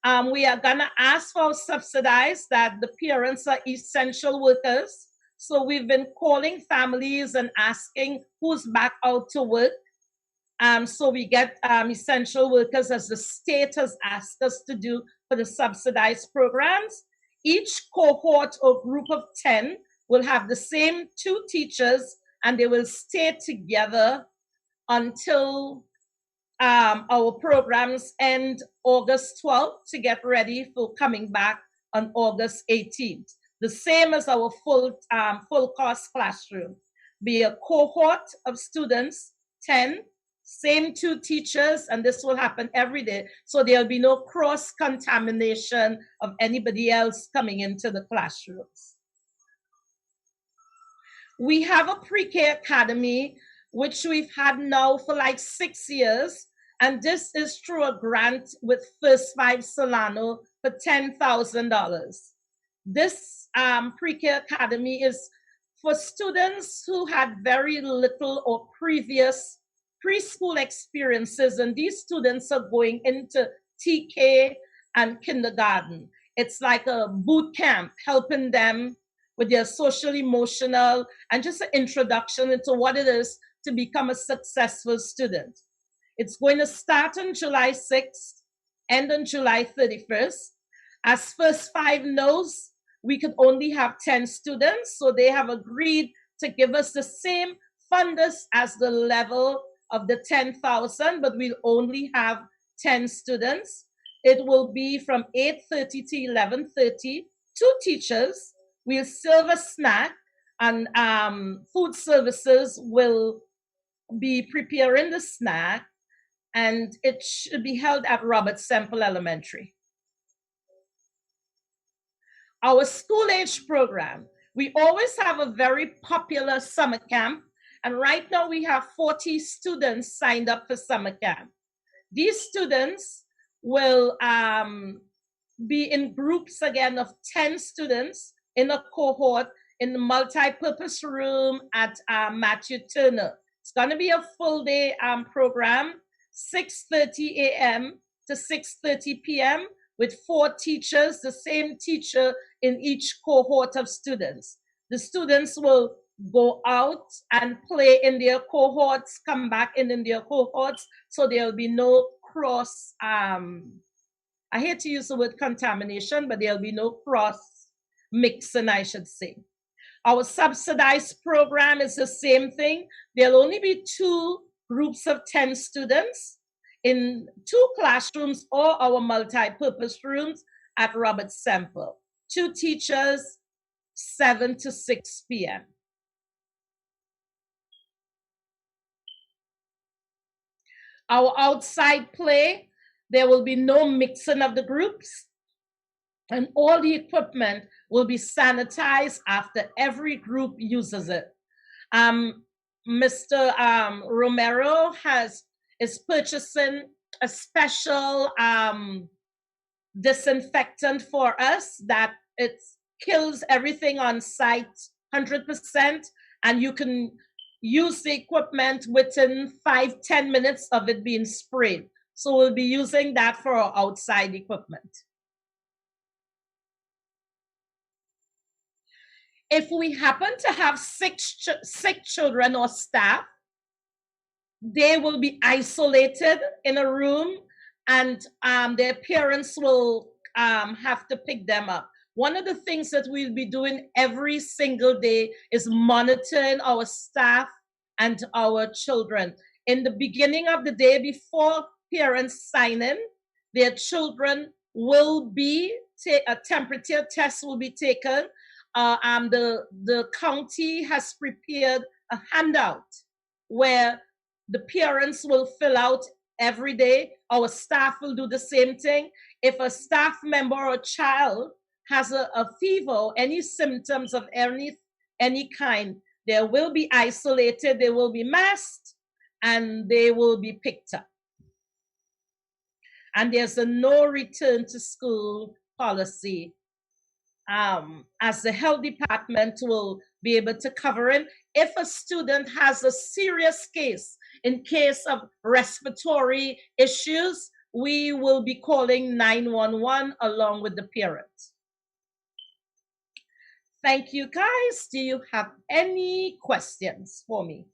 Speaker 7: We are gonna ask for subsidized that the parents are essential workers. So we've been calling families and asking who's back out to work. So we get essential workers as the state has asked us to do for the subsidized programs. Each cohort or group of 10 will have the same 2 teachers, and they will stay together until our programs end August 12th to get ready for coming back on August 18th. The same as our full cost classroom. Be a cohort of students, 10, same 2 teachers, and this will happen every day. So there'll be no cross-contamination of anybody else coming into the classrooms. We have a pre-K academy, which we've had now for like 6 years. And this is through a grant with First 5 Solano for $10,000. This pre-K academy is for students who had very little or previous preschool experiences, and these students are going into TK and kindergarten. It's like a boot camp, helping them with their social, emotional, and just an introduction into what it is to become a successful student. It's going to start on July 6th, end on July 31st. As First 5 knows, we could only have 10 students, so they have agreed to give us the same funders as the level of the 10,000, but we'll only have 10 students. It will be from 8:30 to 11:30. 2 teachers. We'll serve a snack, and food services will be preparing the snack, and it should be held at Robert Semple Elementary. Our school age program, we always have a very popular summer camp, and right now we have 40 students signed up for summer camp. These students will be in groups again of 10 students in a cohort in the multi-purpose room at Matthew Turner. It's going to be a full day program, 6:30 a.m. to 6:30 p.m. with 4 teachers, the same teacher in each cohort of students. The students will go out and play in their cohorts, come back in their cohorts, so there will be no cross, I hate to use the word contamination, but there will be no cross mixing, I should say. Our subsidized program is the same thing. There'll only be 2 groups of 10 students in 2 classrooms or our multi-purpose rooms at Robert Semple. 2 teachers, 7 to 6 p.m. Our outside play, there will be no mixing of the groups, and all the equipment will be sanitized after every group uses it. Mr. Romero is purchasing a special disinfectant for us that it kills everything on site 100%, and you can use the equipment within 5-10 minutes of it being sprayed. So we'll be using that for our outside equipment. If we happen to have sick children or staff, they will be isolated in a room, and their parents will have to pick them up. One of the things that we'll be doing every single day is monitoring our staff and our children. In the beginning of the day, before parents sign in, their children will be, a temperature test will be taken. The county has prepared a handout where the parents will fill out every day. Our staff will do the same thing. If a staff member or a child has a fever, any symptoms of any kind, they will be isolated, they will be masked, and they will be picked up. And there's a no return to school policy, as the health department will be able to cover it. If a student has a serious case, in case of respiratory issues, we will be calling 911 along with the parents. Thank you, guys. Do you have any questions for me?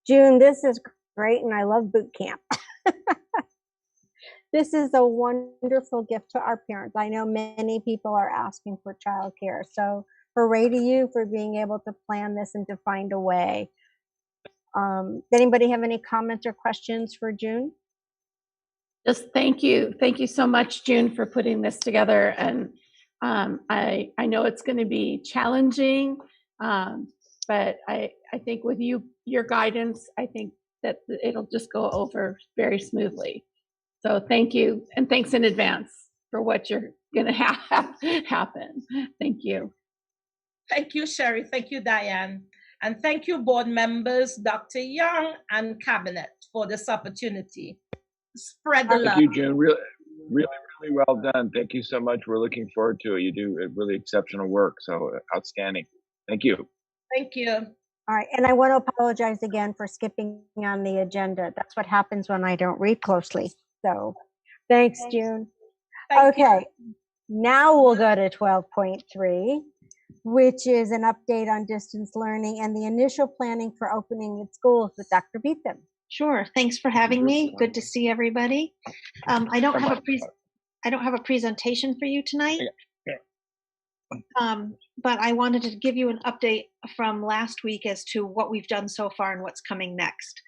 Speaker 1: June, this is great, and I love boot camp. This is a wonderful gift to our parents. I know many people are asking for childcare, so hooray to you for being able to plan this and to find a way. Does anybody have any comments or questions for June?
Speaker 3: Just thank you so much, June, for putting this together. And I know it's going to be challenging, but I think with your guidance, I think that it'll just go over very smoothly. So thank you, and thanks in advance for what you're going to have happen. Thank you.
Speaker 7: Thank you, Sherry. Thank you, Diane. And thank you, board members, Dr. Young and Cabinet, for this opportunity. Spread the love.
Speaker 4: Thank you, June. Really well done. Thank you so much. We're looking forward to it. You do really exceptional work, so outstanding. Thank you.
Speaker 7: Thank you.
Speaker 1: All right, and I want to apologize again for skipping on the agenda. That's what happens when I don't read closely. So thanks, June. Okay, now we'll go to 12.3, which is an update on distance learning and the initial planning for opening its schools with Dr. Beetham.
Speaker 8: Sure. Thanks for having me. Good to see everybody. I don't have a presentation for you tonight. But I wanted to give you an update from last week as to what we've done so far and what's coming next.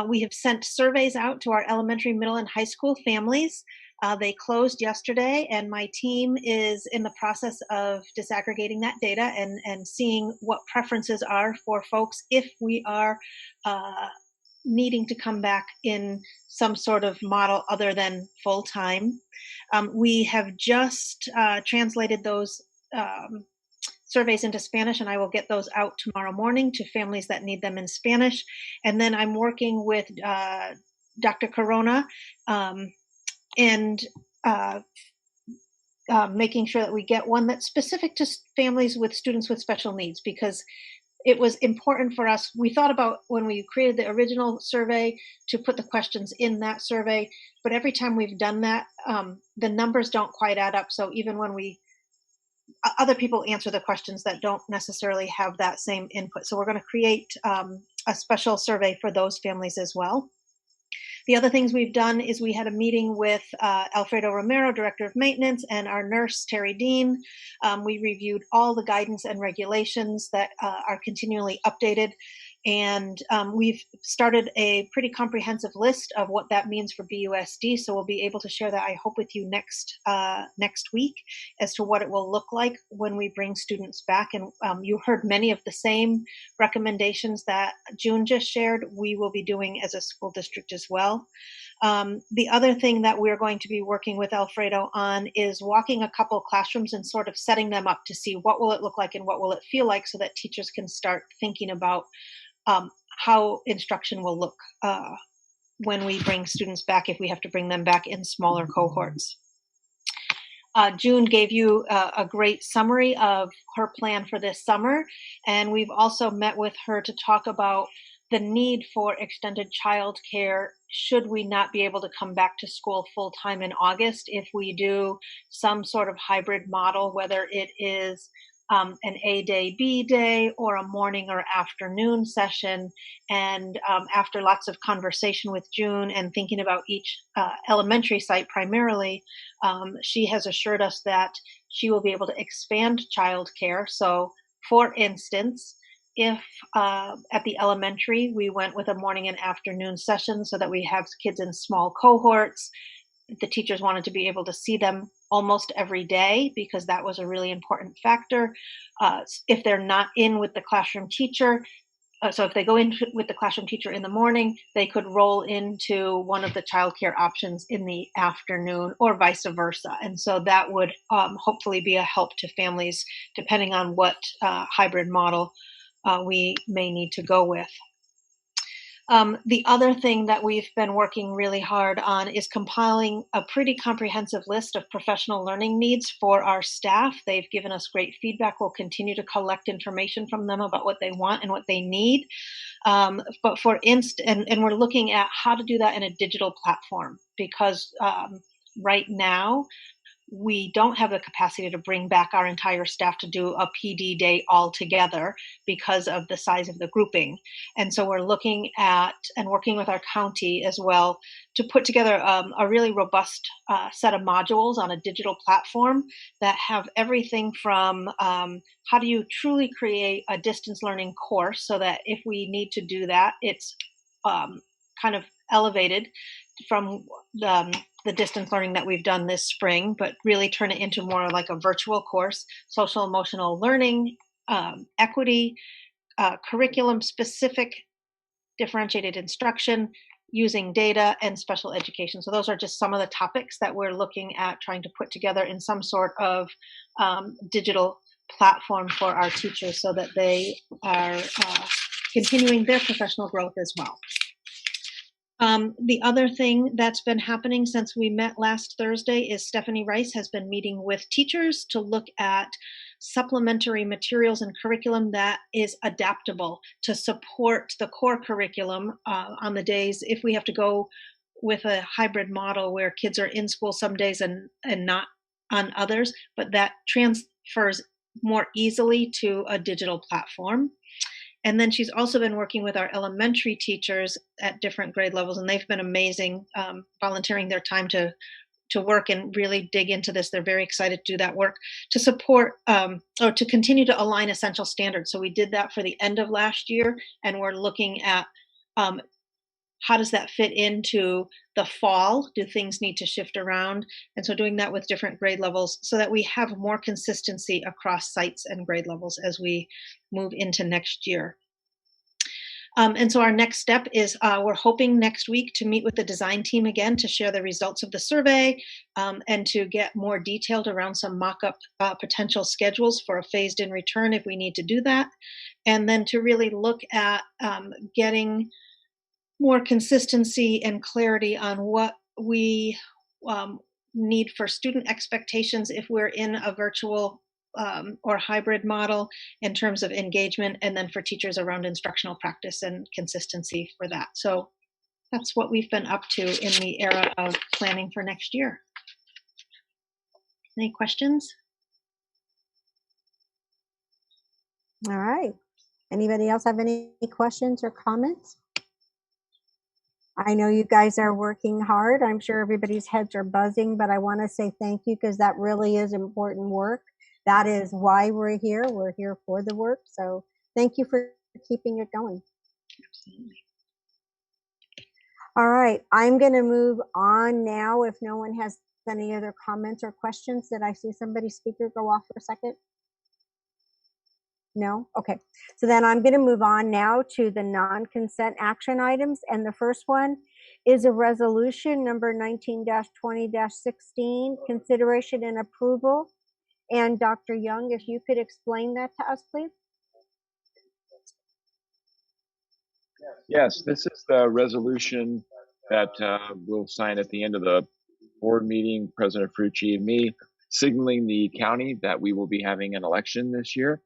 Speaker 8: We have sent surveys out to our elementary, middle, and high school families. They closed yesterday, and my team is in the process of disaggregating that data and seeing what preferences are for folks if we are needing to come back in some sort of model other than full-time. We have just translated those surveys into Spanish, and I will get those out tomorrow morning to families that need them in Spanish. And then I'm working with Dr. Corona and making sure that we get one that's specific to families with students with special needs, because it was important for us. We thought about when we created the original survey to put the questions in that survey, but every time we've done that, the numbers don't quite add up. So even when other people answer the questions that don't necessarily have that same input. So we're going to create a special survey for those families as well. The other things we've done is we had a meeting with Alfredo Romero, Director of Maintenance, and our nurse, Terry Dean. We reviewed all the guidance and regulations that are continually updated. And we've started a pretty comprehensive list of what that means for BUSD. So we'll be able to share that, I hope, with you next week as to what it will look like when we bring students back. And you heard many of the same recommendations that June just shared, we will be doing as a school district as well. The other thing that we're going to be working with Alfredo on is walking a couple classrooms and sort of setting them up to see what will it look like and what will it feel like, so that teachers can start thinking about how instruction will look when we bring students back, if we have to bring them back in smaller cohorts. June gave you a great summary of her plan for this summer, and we've also met with her to talk about the need for extended childcare should we not be able to come back to school full-time in August, if we do some sort of hybrid model, whether it is an A day, B day, or a morning or afternoon session. And after lots of conversation with June and thinking about each elementary site primarily, she has assured us that she will be able to expand childcare. So for instance, if at the elementary we went with a morning and afternoon session so that we have kids in small cohorts, the teachers wanted to be able to see them almost every day, because that was a really important factor. If they're not in with the classroom teacher, so if they go in with the classroom teacher in the morning, they could roll into one of the childcare options in the afternoon, or vice versa. And so that would hopefully be a help to families, depending on what hybrid model we may need to go with. The other thing that we've been working really hard on is compiling a pretty comprehensive list of professional learning needs for our staff. They've given us great feedback. We'll continue to collect information from them about what they want and what they need. But for instance, and we're looking at how to do that in a digital platform, because right now we don't have the capacity to bring back our entire staff to do a PD day all together because of the size of the grouping. And so we're looking at and working with our county as well to put together a really robust set of modules on a digital platform that have everything from how do you truly create a distance learning course so that if we need to do that, it's kind of elevated from the distance learning that we've done this spring, but really turn it into more like a virtual course, social emotional learning, equity, curriculum specific differentiated instruction, using data, and special education. So those are just some of the topics that we're looking at trying to put together in some sort of digital platform for our teachers so that they are continuing their professional growth as well. The other thing that's been happening since we met last Thursday is Stephanie Rice has been meeting with teachers to look at supplementary materials and curriculum that is adaptable to support the core curriculum on the days if we have to go with a hybrid model where kids are in school some days and not on others, but that transfers more easily to a digital platform. And then she's also been working with our elementary teachers at different grade levels, and they've been amazing, volunteering their time to work and really dig into this. They're very excited to do that work to support or to continue to align essential standards. So we did that for the end of last year, and we're looking at how does that fit into the fall? Do things need to shift around? And so doing that with different grade levels so that we have more consistency across sites and grade levels as we move into next year. And so our next step is we're hoping next week to meet with the design team again to share the results of the survey and to get more detailed around some mock-up potential schedules for a phased-in return if we need to do that. And then to really look at getting more consistency and clarity on what we need for student expectations if we're in a virtual or hybrid model in terms of engagement, and then for teachers around instructional practice and consistency for that. So that's what we've been up to in the era of planning for next year. Any questions?
Speaker 1: All right. Anybody else have any questions or comments? I know you guys are working hard. I'm sure everybody's heads are buzzing, but I want to say thank you because that really is important work. That is why we're here. We're here for the work. So thank you for keeping it going.
Speaker 8: Absolutely.
Speaker 1: All right. I'm going to move on now. If no one has any other comments or questions, did I see somebody's speaker go off for a second? No? Okay. So then I'm going to move on now to the non-consent action items. And the first one is a resolution number 19-20-16, consideration and approval. And Dr. Young, if you could explain that to us, please.
Speaker 4: Yes, this is the resolution that we'll sign at the end of the board meeting, President Frucci and me, signaling the county that we will be having an election this year.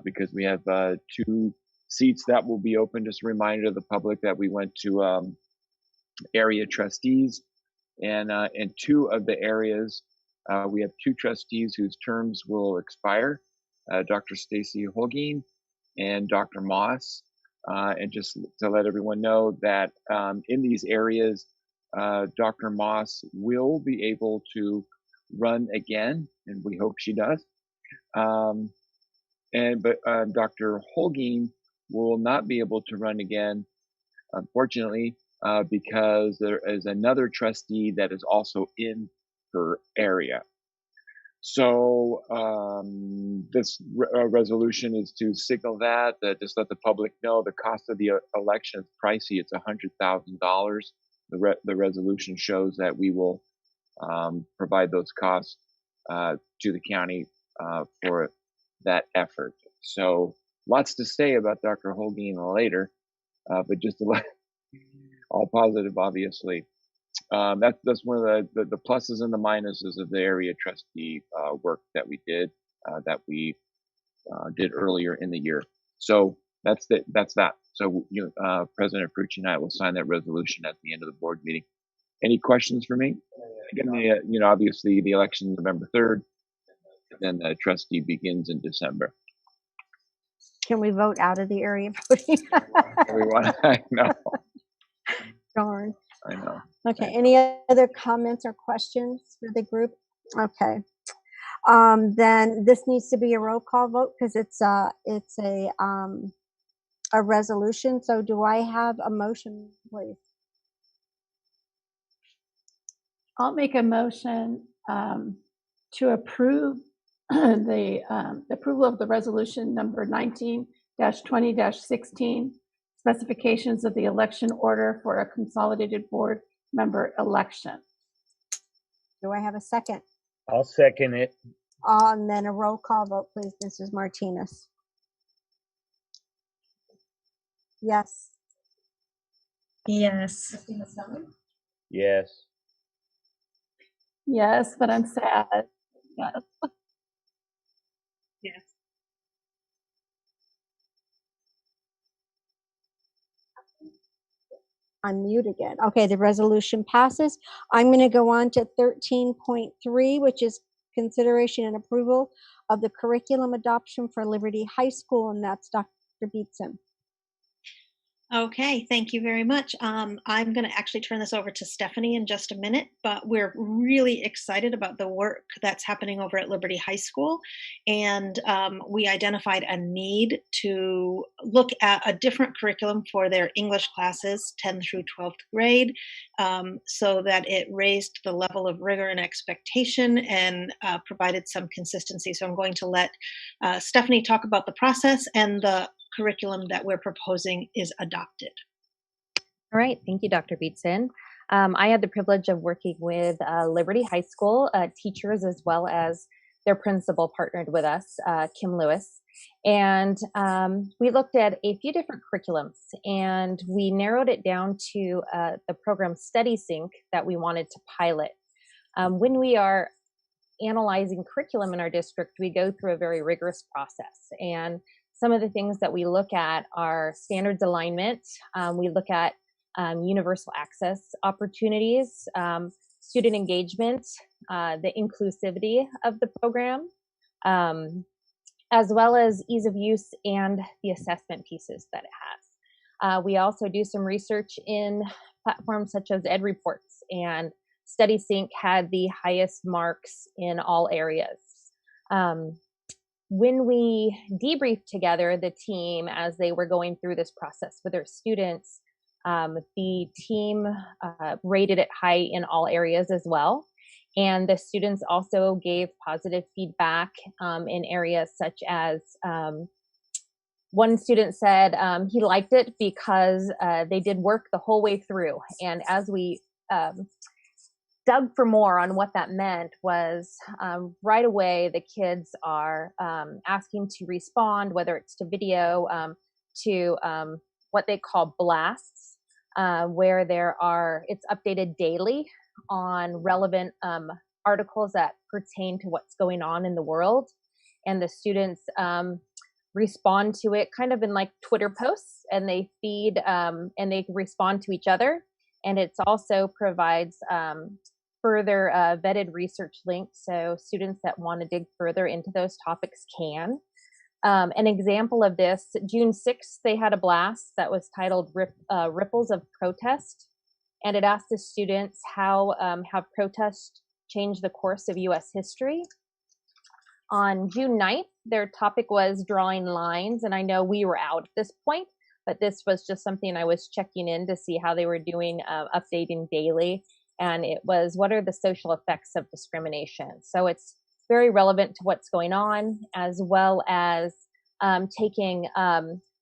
Speaker 4: Because we have 2 seats that will be open. Just a reminder to the public that we went to area trustees, and in 2 of the areas, we have 2 trustees whose terms will expire, Dr. Stacy Holguin and Dr. Moss. And just to let everyone know that in these areas, Dr. Moss will be able to run again, and we hope she does. But Dr. Holguin will not be able to run again, unfortunately, because there is another trustee that is also in her area. So this resolution is to signal that, just let the public know the cost of the election is pricey. It's $100,000. The resolution shows that we will provide those costs to the county for that effort. So lots to say about Dr. Holguin later, but just to let all positive, obviously. That's one of the pluses and the minuses of the area trustee work that we did earlier in the year. So that's that. So President Frucci and I will sign that resolution at the end of the board meeting. Any questions for me? Again, obviously the election is November 3rd, and then the trustee begins in December.
Speaker 1: Can we vote out of the area voting?
Speaker 4: Everyone, I know.
Speaker 1: Darn.
Speaker 4: I know.
Speaker 1: Okay, any other comments or questions for the group? Okay. Then this needs to be a roll call vote because it's a resolution. So do I have a motion, please?
Speaker 3: I'll make a motion to approve the approval of the resolution number 19-20-16, specifications of the election order for a consolidated board member election.
Speaker 1: Do I have a second?
Speaker 2: I'll second it.
Speaker 1: And then a roll call vote, please, Mrs. Martinez. Yes.
Speaker 5: Yes.
Speaker 2: Yes.
Speaker 3: Yes, but I'm sad. Yes.
Speaker 7: Yes.
Speaker 1: Unmute again. Okay, the resolution passes. I'm going to go on to 13.3, which is consideration and approval of the curriculum adoption for Liberty High School, and that's Dr. Beatson.
Speaker 8: Okay, thank you very much. I'm going to actually turn this over to Stephanie in just a minute, but we're really excited about the work that's happening over at Liberty High School. And we identified a need to look at a different curriculum for their English classes, 10th through 12th grade, so that it raised the level of rigor and expectation and provided some consistency. So I'm going to let Stephanie talk about the process and the curriculum that we're proposing is adopted.
Speaker 9: All right, thank you, Dr. Beatson. I had the privilege of working with Liberty High School teachers as well as their principal partnered with us, Kim Lewis. And we looked at a few different curriculums and we narrowed it down to the program Study Sync that we wanted to pilot. When we are analyzing curriculum in our district, we go through a very rigorous process. And some of the things that we look at are standards alignment. We look at universal access opportunities, student engagement, the inclusivity of the program, as well as ease of use and the assessment pieces that it has. We also do some research in platforms such as EdReports, and Study Sync had the highest marks in all areas. When we debriefed together the team as they were going through this process with their students, the team rated it high in all areas as well. And the students also gave positive feedback in areas such as one student said he liked it because they did work the whole way through. And as we dug for more on what that meant was right away the kids are asking to respond, whether it's to video, to what they call blasts, where it's updated daily on relevant articles that pertain to what's going on in the world. And the students respond to it kind of in like Twitter posts, and they feed and they respond to each other. And it also provides further vetted research links, so students that want to dig further into those topics can. An example of this, June 6th, they had a blast that was titled Ripples of Protest, and it asked the students how have protests changed the course of U.S. history. On June 9th, their topic was drawing lines, and I know we were out at this point, but this was just something I was checking in to see how they were doing, updating daily. And it was, what are the social effects of discrimination? So it's very relevant to what's going on, as well as taking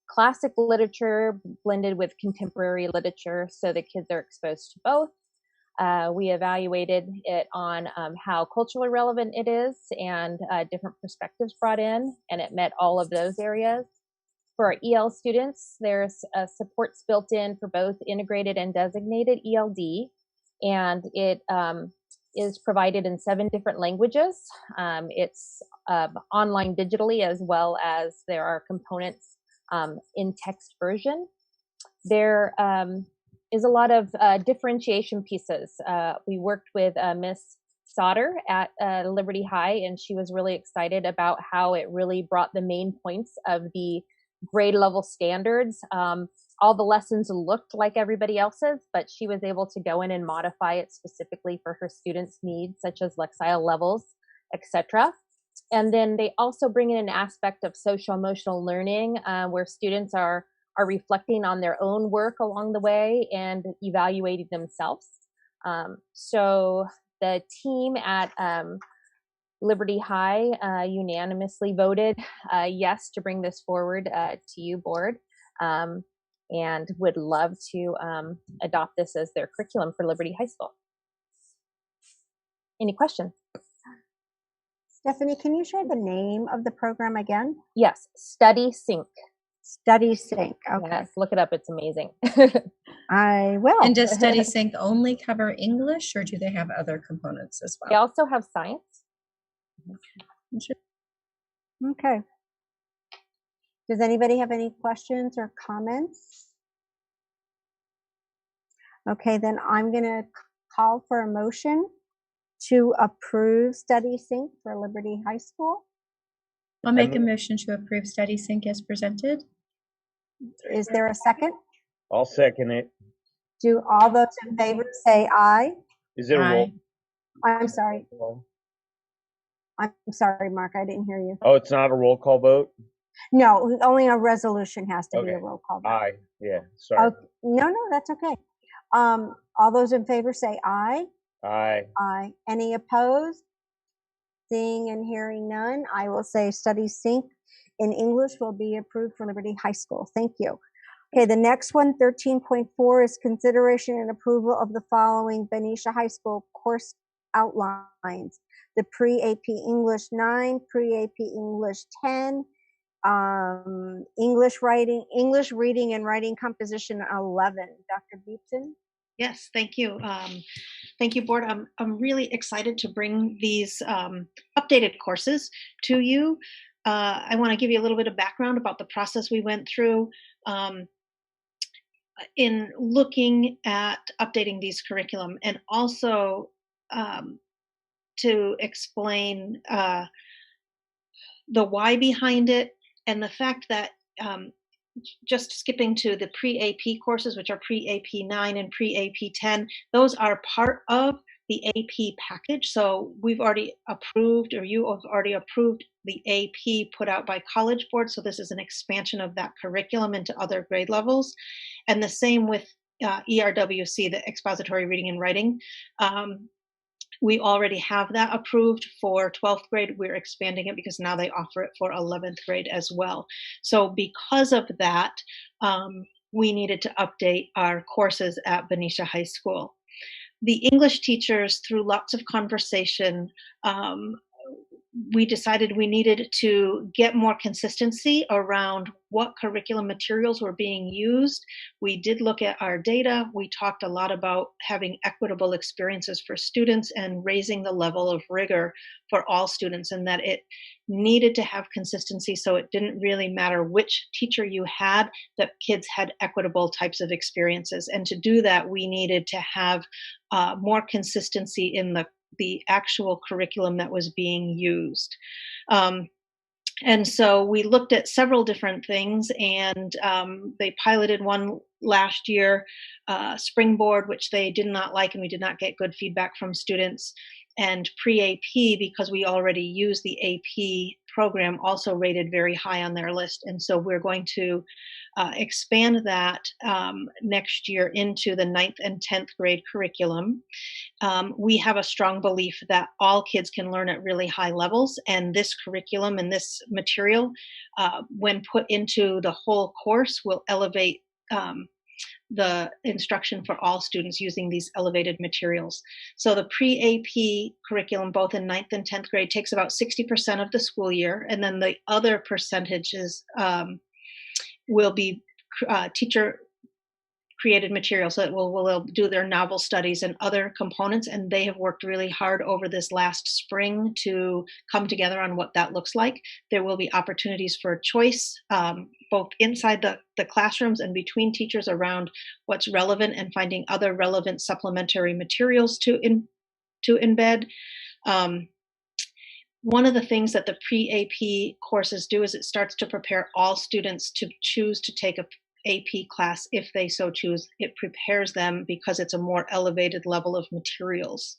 Speaker 9: classic literature blended with contemporary literature so the kids are exposed to both. We evaluated it on how culturally relevant it is and different perspectives brought in, and it met all of those areas. For our EL students, there's supports built in for both integrated and designated ELD, and it is provided in 7 different languages. It's online digitally, as well as there are components in text version. There is a lot of differentiation pieces. We worked with Miss Sauter at Liberty High, and she was really excited about how it really brought the main points of the grade level standards. All the lessons looked like everybody else's, but she was able to go in and modify it specifically for her students' needs, such as lexile levels, etc. And then they also bring in an aspect of social emotional learning, where students are reflecting on their own work along the way and evaluating themselves. So the team at Liberty High unanimously voted yes to bring this forward to you, board, and would love to adopt this as their curriculum for Liberty High School. Any questions?
Speaker 1: Stephanie, can you share the name of the program again?
Speaker 9: Yes, Study Sync.
Speaker 1: Study Sync. Okay.
Speaker 9: Yes, look it up. It's amazing.
Speaker 1: I will.
Speaker 5: And does Study Sync only cover English, or do they have other components as
Speaker 9: They
Speaker 5: well?
Speaker 9: also have science.
Speaker 1: Okay. Does anybody have any questions or comments? Okay, then I'm going to call for a motion to approve Study Sync for Liberty High School.
Speaker 5: I'll make a motion to approve Study Sync as presented.
Speaker 1: Is there a second?
Speaker 2: I'll second it.
Speaker 1: Do all those in favor say aye?
Speaker 2: Is it a roll?
Speaker 1: I'm sorry. I'm sorry, Mark, I didn't hear you.
Speaker 2: Oh, it's not a roll call vote?
Speaker 1: No, only a resolution has to be
Speaker 2: Okay.
Speaker 1: a roll call vote.
Speaker 2: Aye. Yeah, sorry.
Speaker 1: Okay. No, that's okay. All those in favor say aye.
Speaker 2: Aye.
Speaker 1: Aye. Any opposed? Seeing and hearing none, I will say Study Sync in English will be approved for Liberty High School. Thank you. Okay, the next one, 13.4, is consideration and approval of the following Benicia High School course outlines. The pre-AP English 9, pre-AP English 10, English reading and writing composition 11. Dr. Beatson?
Speaker 8: Yes, thank you. Thank you, board. I'm really excited to bring these updated courses to you. I want to give you a little bit of background about the process we went through in looking at updating these curriculum, and also to explain the why behind it, and the fact that just skipping to the pre-AP courses, which are pre-AP 9 and pre-AP 10, those are part of the AP package. So we've already approved, or you have already approved, the AP put out by College Board. So this is an expansion of that curriculum into other grade levels. And the same with ERWC, the expository reading and writing. We already have that approved for 12th grade. We're expanding it because now they offer it for 11th grade as well. So because of that, we needed to update our courses at Benicia High School. The English teachers, through lots of conversation, we decided we needed to get more consistency around what curriculum materials were being used. We did look at our data. We talked a lot about having equitable experiences for students and raising the level of rigor for all students, and that it needed to have consistency, so it didn't really matter which teacher you had, that kids had equitable types of experiences. And to do that, we needed to have more consistency in the actual curriculum that was being used. And so we looked at several different things, and they piloted one last year, Springboard, which they did not like, and we did not get good feedback from students. And pre-AP, because we already use the AP program, also rated very high on their list. And so we're going to expand that next year into the 9th and 10th grade curriculum. We have a strong belief that all kids can learn at really high levels, and this curriculum and this material, when put into the whole course, will elevate the instruction for all students using these elevated materials. So the pre-AP curriculum, both in 9th and 10th grade, takes about 60% of the school year, and then the other percentages will be teacher created material. So it will do their novel studies and other components, and they have worked really hard over this last spring to come together on what that looks like. There will be opportunities for choice, both inside the classrooms and between teachers around what's relevant and finding other relevant supplementary materials to embed. One of the things that the pre-AP courses do is it starts to prepare all students to choose to take a AP class if they so choose. It prepares them because it's a more elevated level of materials.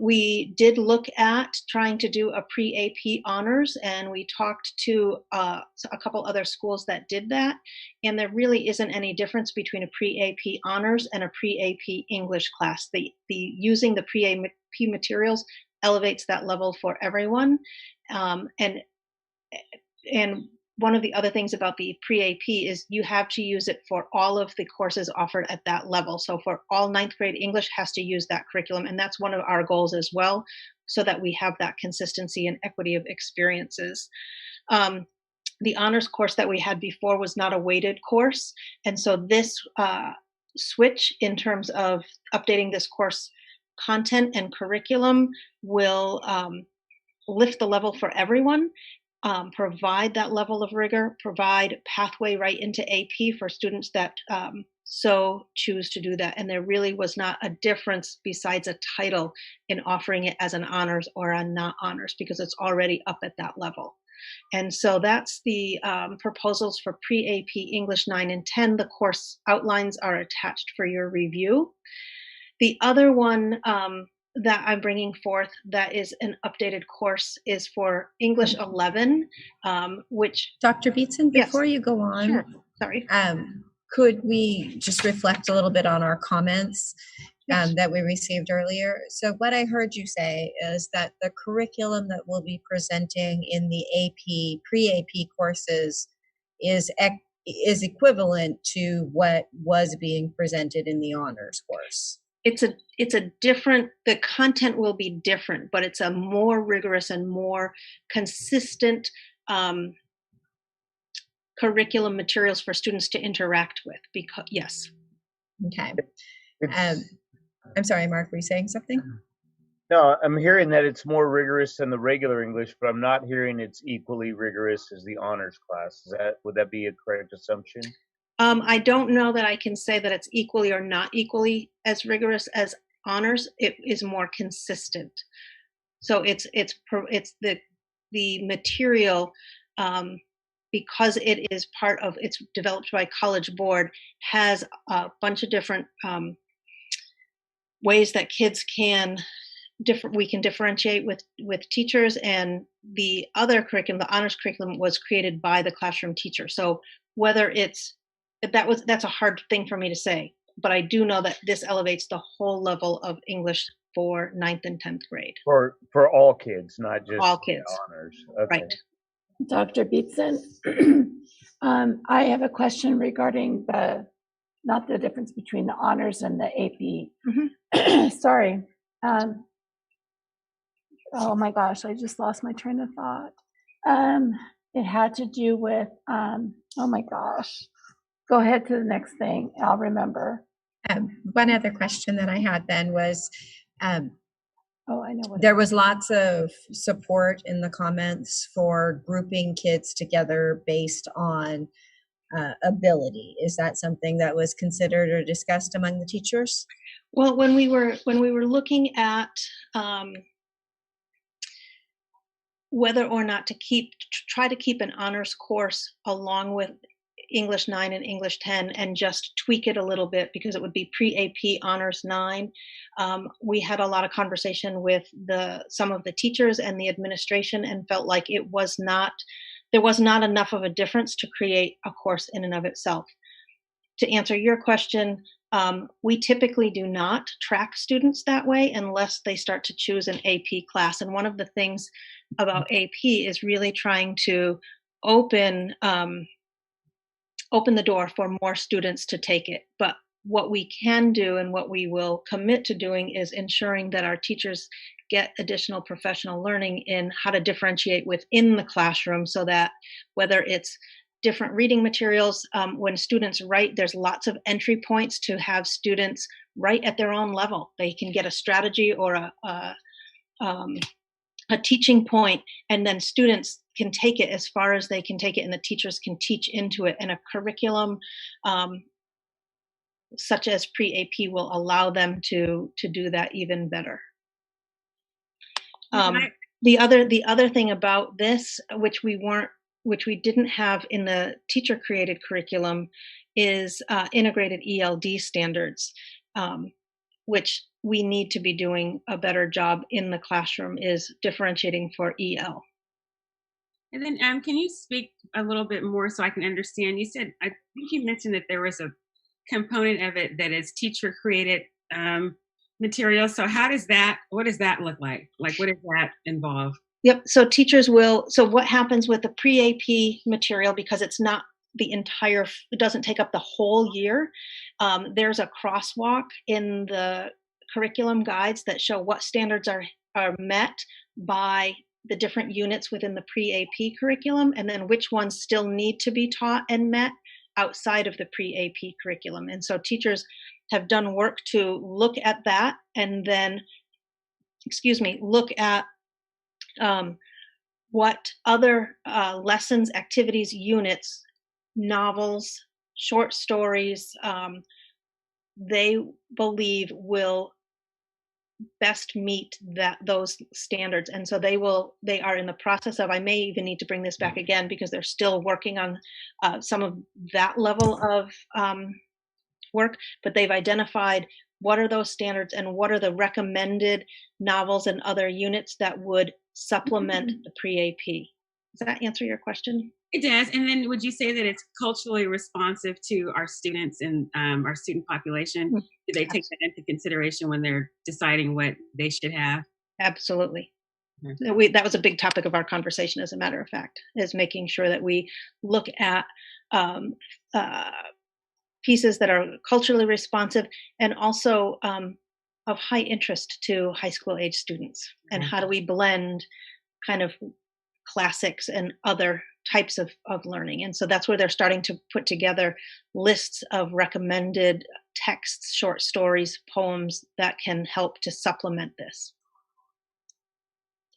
Speaker 8: We did look at trying to do a pre-AP honors, and we talked to a couple other schools that did that, and there really isn't any difference between a pre-AP honors and a pre-AP English class. The using the pre-AP materials elevates that level for everyone, and one of the other things about the pre-AP is you have to use it for all of the courses offered at that level. So for all 9th grade English has to use that curriculum. And that's one of our goals as well, so that we have that consistency and equity of experiences. The honors course that we had before was not a weighted course. And so this switch in terms of updating this course content and curriculum will lift the level for everyone. Provide that level of rigor, provide pathway right into AP for students that so choose to do that. And there really was not a difference besides a title in offering it as an honors or a not honors, because it's already up at that level. And so that's the proposals for pre-AP English 9 and 10. The course outlines are attached for your review. The other one that I'm bringing forth that is an updated course is for English 11, which...
Speaker 5: Dr. Beatson, before you go on,
Speaker 8: Sure. Sorry.
Speaker 5: Could we just reflect a little bit on our comments that we received earlier? So what I heard you say is that the curriculum that we'll be presenting in the AP, pre-AP courses is equivalent to what was being presented in the honors course.
Speaker 8: It's a different, the content will be different, but it's a more rigorous and more consistent curriculum materials for students to interact with. Because yes.
Speaker 5: Okay. I'm sorry, Mark, were you saying something?
Speaker 2: No, I'm hearing that it's more rigorous than the regular English, but I'm not hearing it's equally rigorous as the honors class. Would that be a correct assumption?
Speaker 8: I don't know that I can say that it's equally or not equally as rigorous as honors. It is more consistent. So it's the material, because it is part of, it's developed by College Board, has a bunch of different ways that kids can we can differentiate with teachers, and the other curriculum, the honors curriculum, was created by the classroom teacher. So whether that's a hard thing for me to say, but I do know that this elevates the whole level of English for 9th and 10th grade.
Speaker 2: For all kids, not just
Speaker 8: all kids.
Speaker 2: Honors. Okay.
Speaker 8: Right.
Speaker 3: Dr. Beatson, I have a question regarding not the difference between the honors and the AP.
Speaker 8: Mm-hmm.
Speaker 3: Sorry. Oh my gosh, I just lost my train of thought. It had to do with, oh my gosh. Go ahead to the next thing. I'll remember.
Speaker 5: One other question that I had then was,
Speaker 3: I know
Speaker 5: there was lots of support in the comments for grouping kids together based on ability. Is that something that was considered or discussed among the teachers?
Speaker 8: Well, when we were looking at whether or not to try to keep an honors course along with English 9 and English 10 and just tweak it a little bit because it would be pre-AP honors 9. We had a lot of conversation with some of the teachers and the administration and felt like there was not enough of a difference to create a course in and of itself. To answer your question, we typically do not track students that way unless they start to choose an AP class. And one of the things about AP is really trying to open the door for more students to take it. But what we can do and what we will commit to doing is ensuring that our teachers get additional professional learning in how to differentiate within the classroom, so that whether it's different reading materials. When students write, there's lots of entry points to have students write at their own level. They can get a strategy or a teaching point, and then students can take it as far as they can take it, and the teachers can teach into it. And a curriculum such as pre-AP will allow them to do that even better. The other thing about this, which we didn't have in the teacher created curriculum, is integrated ELD standards, which we need to be doing a better job in the classroom, is differentiating for EL.
Speaker 10: And then can you speak a little bit more so I can understand? You said, I think you mentioned that there was a component of it that is teacher created material. So what does that look like? Like, what does that involve?
Speaker 8: Yep. So so what happens with the pre-AP material, because it's not it doesn't take up the whole year. There's a crosswalk in the curriculum guides that show what standards are met by the different units within the pre-AP curriculum, and then which ones still need to be taught and met outside of the pre-AP curriculum. And so teachers have done work to look at that, and then, look at what other lessons, activities, units, novels, short stories, they believe will best meet those standards. And so they are in the process of, I may even need to bring this back again because they're still working on some of that level of work, but they've identified what are those standards and what are the recommended novels and other units that would supplement the pre-AP. Does that answer your question?
Speaker 10: It does. And then would you say that it's culturally responsive to our students and our student population? Do they take that into consideration when they're deciding what they should have?
Speaker 8: Absolutely. That was a big topic of our conversation, as a matter of fact, is making sure that we look at pieces that are culturally responsive and also of high interest to high school age students. And how do we blend kind of classics and other types of learning? And so that's where they're starting to put together lists of recommended texts, short stories, poems that can help to supplement this.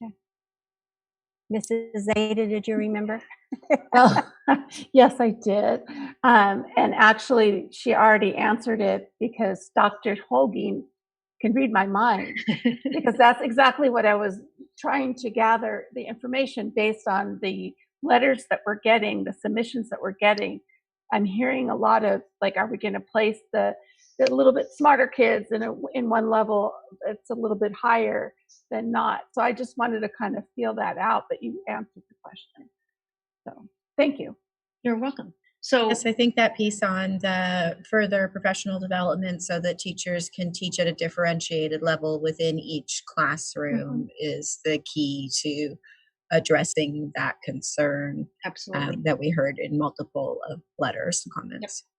Speaker 1: Okay. Mrs. Zeta, did you remember?
Speaker 3: Well, yes, I did. And actually, she already answered it because Dr. Holguin can read my mind, because that's exactly what I was trying to gather the information based on the letters that we're getting, the submissions that we're getting. I'm hearing a lot of, like, are we going to place the little bit smarter kids in one level that's a little bit higher than not? So I just wanted to kind of feel that out, but you answered the question. So thank you.
Speaker 8: You're welcome. So
Speaker 5: yes, I think that piece on the further professional development so that teachers can teach at a differentiated level within each classroom is the key to addressing that concern.
Speaker 8: Absolutely.
Speaker 5: That we heard in multiple of letters and comments.
Speaker 8: Yep.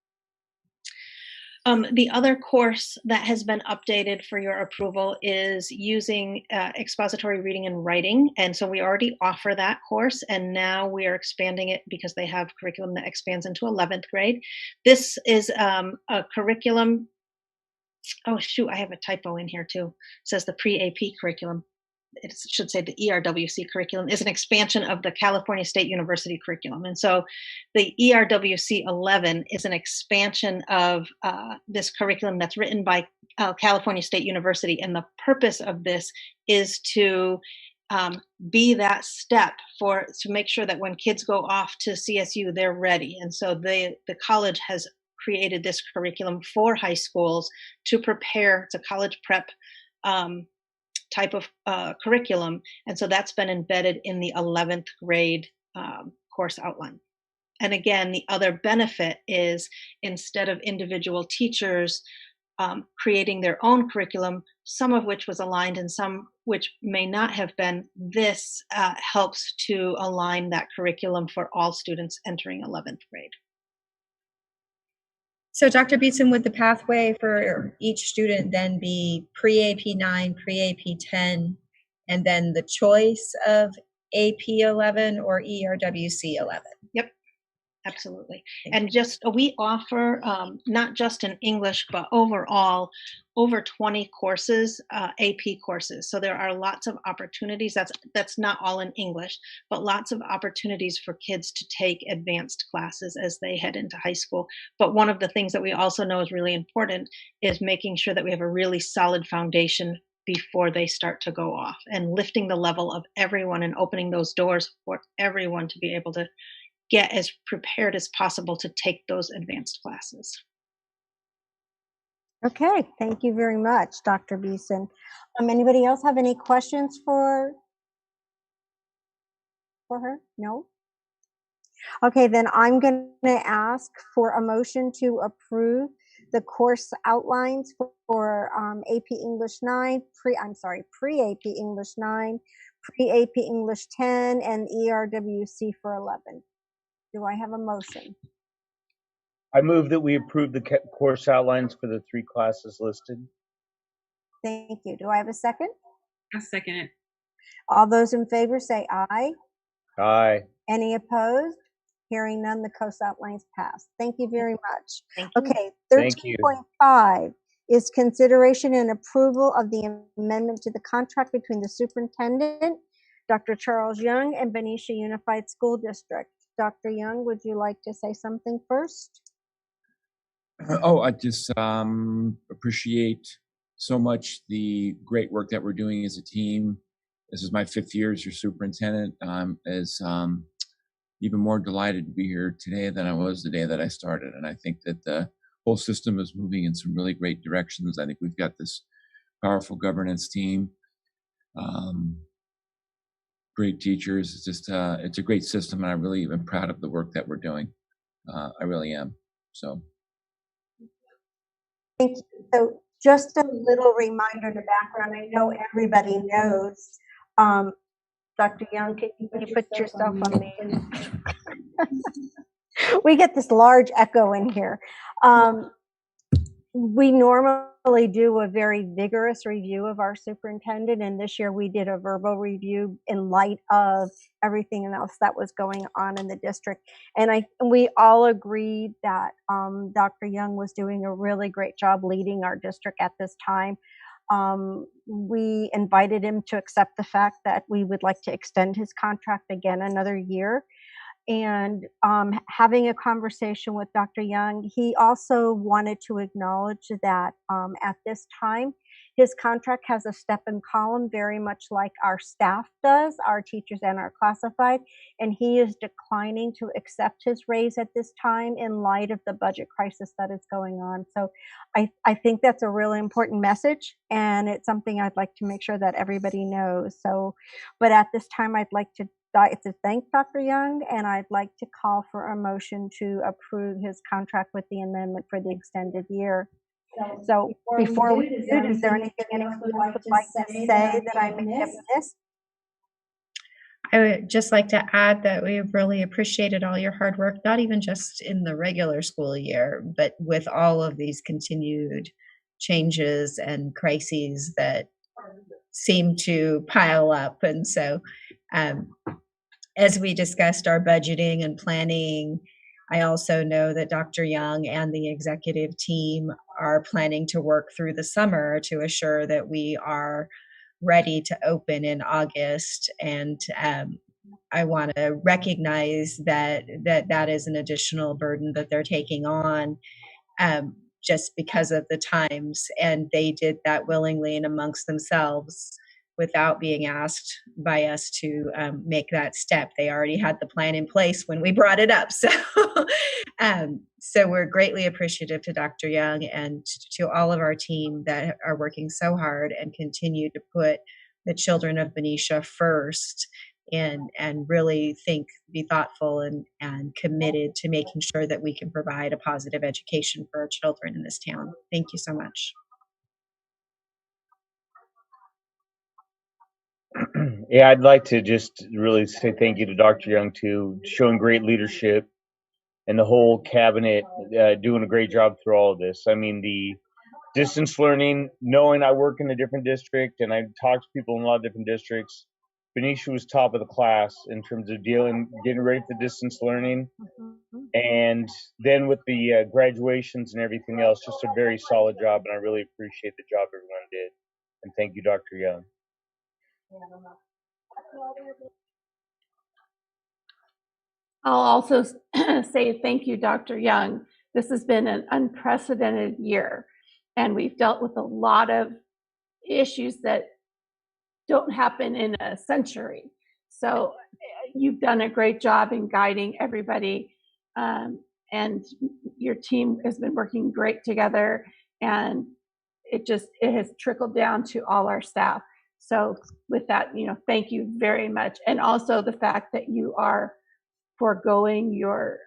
Speaker 8: The other course that has been updated for your approval is using expository reading and writing. And so we already offer that course, and now we are expanding it because they have curriculum that expands into 11th grade. This is a curriculum. Oh, shoot, I have a typo in here too. It says the pre-AP curriculum. It should say the ERWC curriculum is an expansion of the California State University curriculum. And so the ERWC 11 is an expansion of this curriculum that's written by California State University. And the purpose of this is to be that step to make sure that when kids go off to CSU, they're ready. And so the college has created this curriculum for high schools to prepare. It's a college prep type of curriculum. And so that's been embedded in the 11th grade course outline. And again, the other benefit is instead of individual teachers creating their own curriculum, some of which was aligned and some which may not have been, this helps to align that curriculum for all students entering 11th grade.
Speaker 5: So Dr. Beetson, would the pathway for each student then be pre-AP 9, pre-AP 10, and then the choice of AP 11 or ERWC 11?
Speaker 8: Yep, Absolutely. And just we offer not just in English, but overall over 20 courses, AP courses. So there are lots of opportunities. That's not all in English, but lots of opportunities for kids to take advanced classes as they head into high school. But one of the things that we also know is really important is making sure that we have a really solid foundation before they start to go off, and lifting the level of everyone and opening those doors for everyone to be able to get as prepared as possible to take those advanced classes.
Speaker 1: Okay, thank you very much, Dr. Beeson. Anybody else have any questions for her? No? Okay, then I'm going to ask for a motion to approve the course outlines for AP English 9, pre-AP English 9, pre-AP English 10, and ERWC for 11. Do I have a motion?
Speaker 2: I move that we approve the course outlines for the 3 classes listed.
Speaker 1: Thank you. Do I have a second?
Speaker 10: I'll second it.
Speaker 1: All those in favor say aye.
Speaker 2: Aye.
Speaker 1: Any opposed? Hearing none, the course outlines pass. Thank you very much.
Speaker 8: Thank you.
Speaker 1: Okay,
Speaker 2: Thank you.
Speaker 1: 13.5 is consideration and approval of the amendment to the contract between the superintendent, Dr. Charles Young, and Benicia Unified School District. Dr. Young, would you like to say something first?
Speaker 4: I just appreciate so much the great work that we're doing as a team. This is my 5th year as your superintendent. As even more delighted to be here today than I was the day that I started. And I think that the whole system is moving in some really great directions. I think we've got this powerful governance team, great teachers. It's just, it's a great system. And I really am proud of the work that we're doing. I really am. So.
Speaker 1: Thank you. So just a little reminder to background. I know everybody knows. Dr. Young, can you put yourself on mute? We get this large echo in here. We normally do a very vigorous review of our superintendent, and this year we did a verbal review in light of everything else that was going on in the district. And we all agreed that Dr. Young was doing a really great job leading our district at this time. We invited him to accept the fact that we would like to extend his contract again another year. And having a conversation with Dr. Young, he also wanted to acknowledge that at this time, his contract has a step and column very much like our staff does, our teachers and our classified, and he is declining to accept his raise at this time in light of the budget crisis that is going on. So I think that's a really important message, and it's something I'd like to make sure that everybody knows. So, but at this time, I'd like to thank Dr. Young, and I'd like to call for a motion to approve his contract with the amendment for the extended year. So before we do it, is there anything anyone would like to say that I may have missed?
Speaker 5: I would just like to add that we have really appreciated all your hard work, not even just in the regular school year, but with all of these continued changes and crises that seem to pile up. And so as we discussed our budgeting and planning, I also know that Dr. Young and the executive team are planning to work through the summer to assure that we are ready to open in August. And I want to recognize that is an additional burden that they're taking on just because of the times. And they did that willingly and amongst themselves without being asked by us to make that step. They already had the plan in place when we brought it up. So, so we're greatly appreciative to Dr. Young and to all of our team that are working so hard and continue to put the children of Benicia first and really be thoughtful and committed to making sure that we can provide a positive education for our children in this town. Thank you so much.
Speaker 2: Yeah, I'd like to just really say thank you to Dr. Young too, showing great leadership, and the whole cabinet doing a great job through all of this. I mean, the distance learning, knowing I work in a different district and I talk to people in a lot of different districts, Benicia was top of the class in terms of getting ready for distance learning. And then with the graduations and everything else, just a very solid job. And I really appreciate the job everyone did. And thank you, Dr. Young.
Speaker 3: I'll also say thank you, Dr. Young. This has been an unprecedented year, and we've dealt with a lot of issues that don't happen in a century. So you've done a great job in guiding everybody, and your team has been working great together, and it has trickled down to all our staff. So with that, thank you very much. And also the fact that you are foregoing your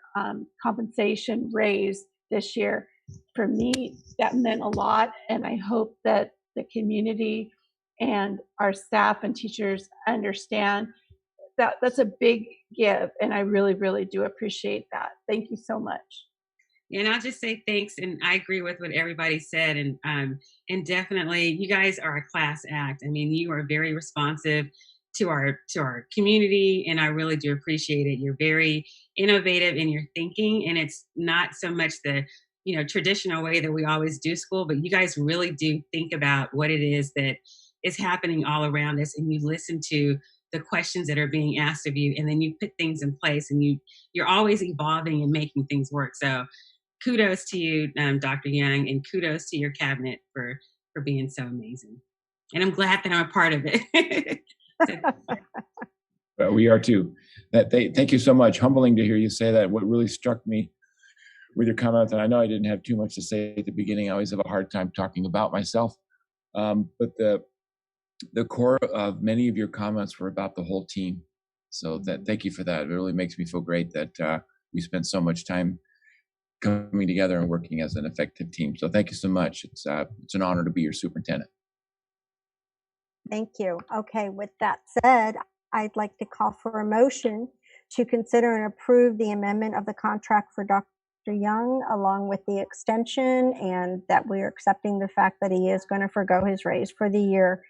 Speaker 3: compensation raise this year, for me, that meant a lot. And I hope that the community and our staff and teachers understand that that's a big give. And I really, really do appreciate that. Thank you so much.
Speaker 10: And I'll just say thanks, and I agree with what everybody said, and definitely you guys are a class act. I mean, you are very responsive to our community, and I really do appreciate it. You're very innovative in your thinking, and it's not so much the traditional way that we always do school, but you guys really do think about what it is that is happening all around us, and you listen to the questions that are being asked of you, and then you put things in place, and you're always evolving and making things work. So kudos to you, Dr. Young, and kudos to your cabinet for being so amazing. And I'm glad that I'm a part of it.
Speaker 11: Well, we are too. Thank you so much. Humbling to hear you say that. What really struck me with your comments, and I know I didn't have too much to say at the beginning. I always have a hard time talking about myself. But the core of many of your comments were about the whole team. So thank you for that. It really makes me feel great that we spent so much time coming together and working as an effective team. So thank you so much. It's an honor to be your superintendent.
Speaker 1: Thank you. Okay, with that said, I'd like to call for a motion to consider and approve the amendment of the contract for Dr. Young, along with the extension, and that we are accepting the fact that he is going to forgo his raise for the year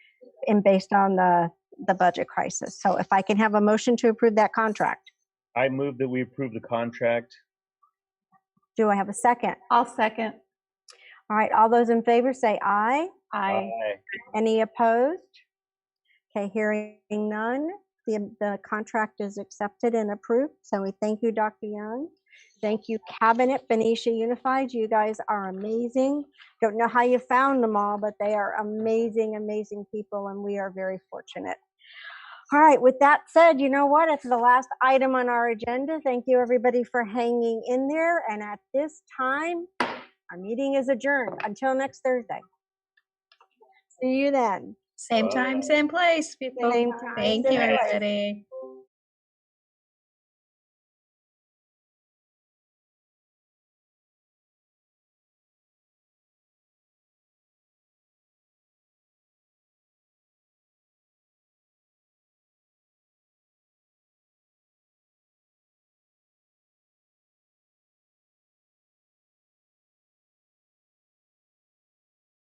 Speaker 1: and based on the budget crisis. So if I can have a motion to approve that contract.
Speaker 2: I move that we approve the contract.
Speaker 1: Do I have a second?
Speaker 3: I'll second.
Speaker 1: All right, all those in favor say aye.
Speaker 3: Aye.
Speaker 1: Any opposed? Okay, hearing none, the contract is accepted and approved. So we thank you, Dr. Young. Thank you, Cabinet, Benicia Unified. You guys are amazing. Don't know how you found them all, but they are amazing, amazing people, and we are very fortunate. All right, with that said, you know what? It's the last item on our agenda. Thank you, everybody, for hanging in there. And at this time, our meeting is adjourned until next Thursday. See you then.
Speaker 5: Same time, same place, people.
Speaker 1: Same time,
Speaker 5: Thank
Speaker 1: same
Speaker 5: you,
Speaker 1: place.
Speaker 5: everybody.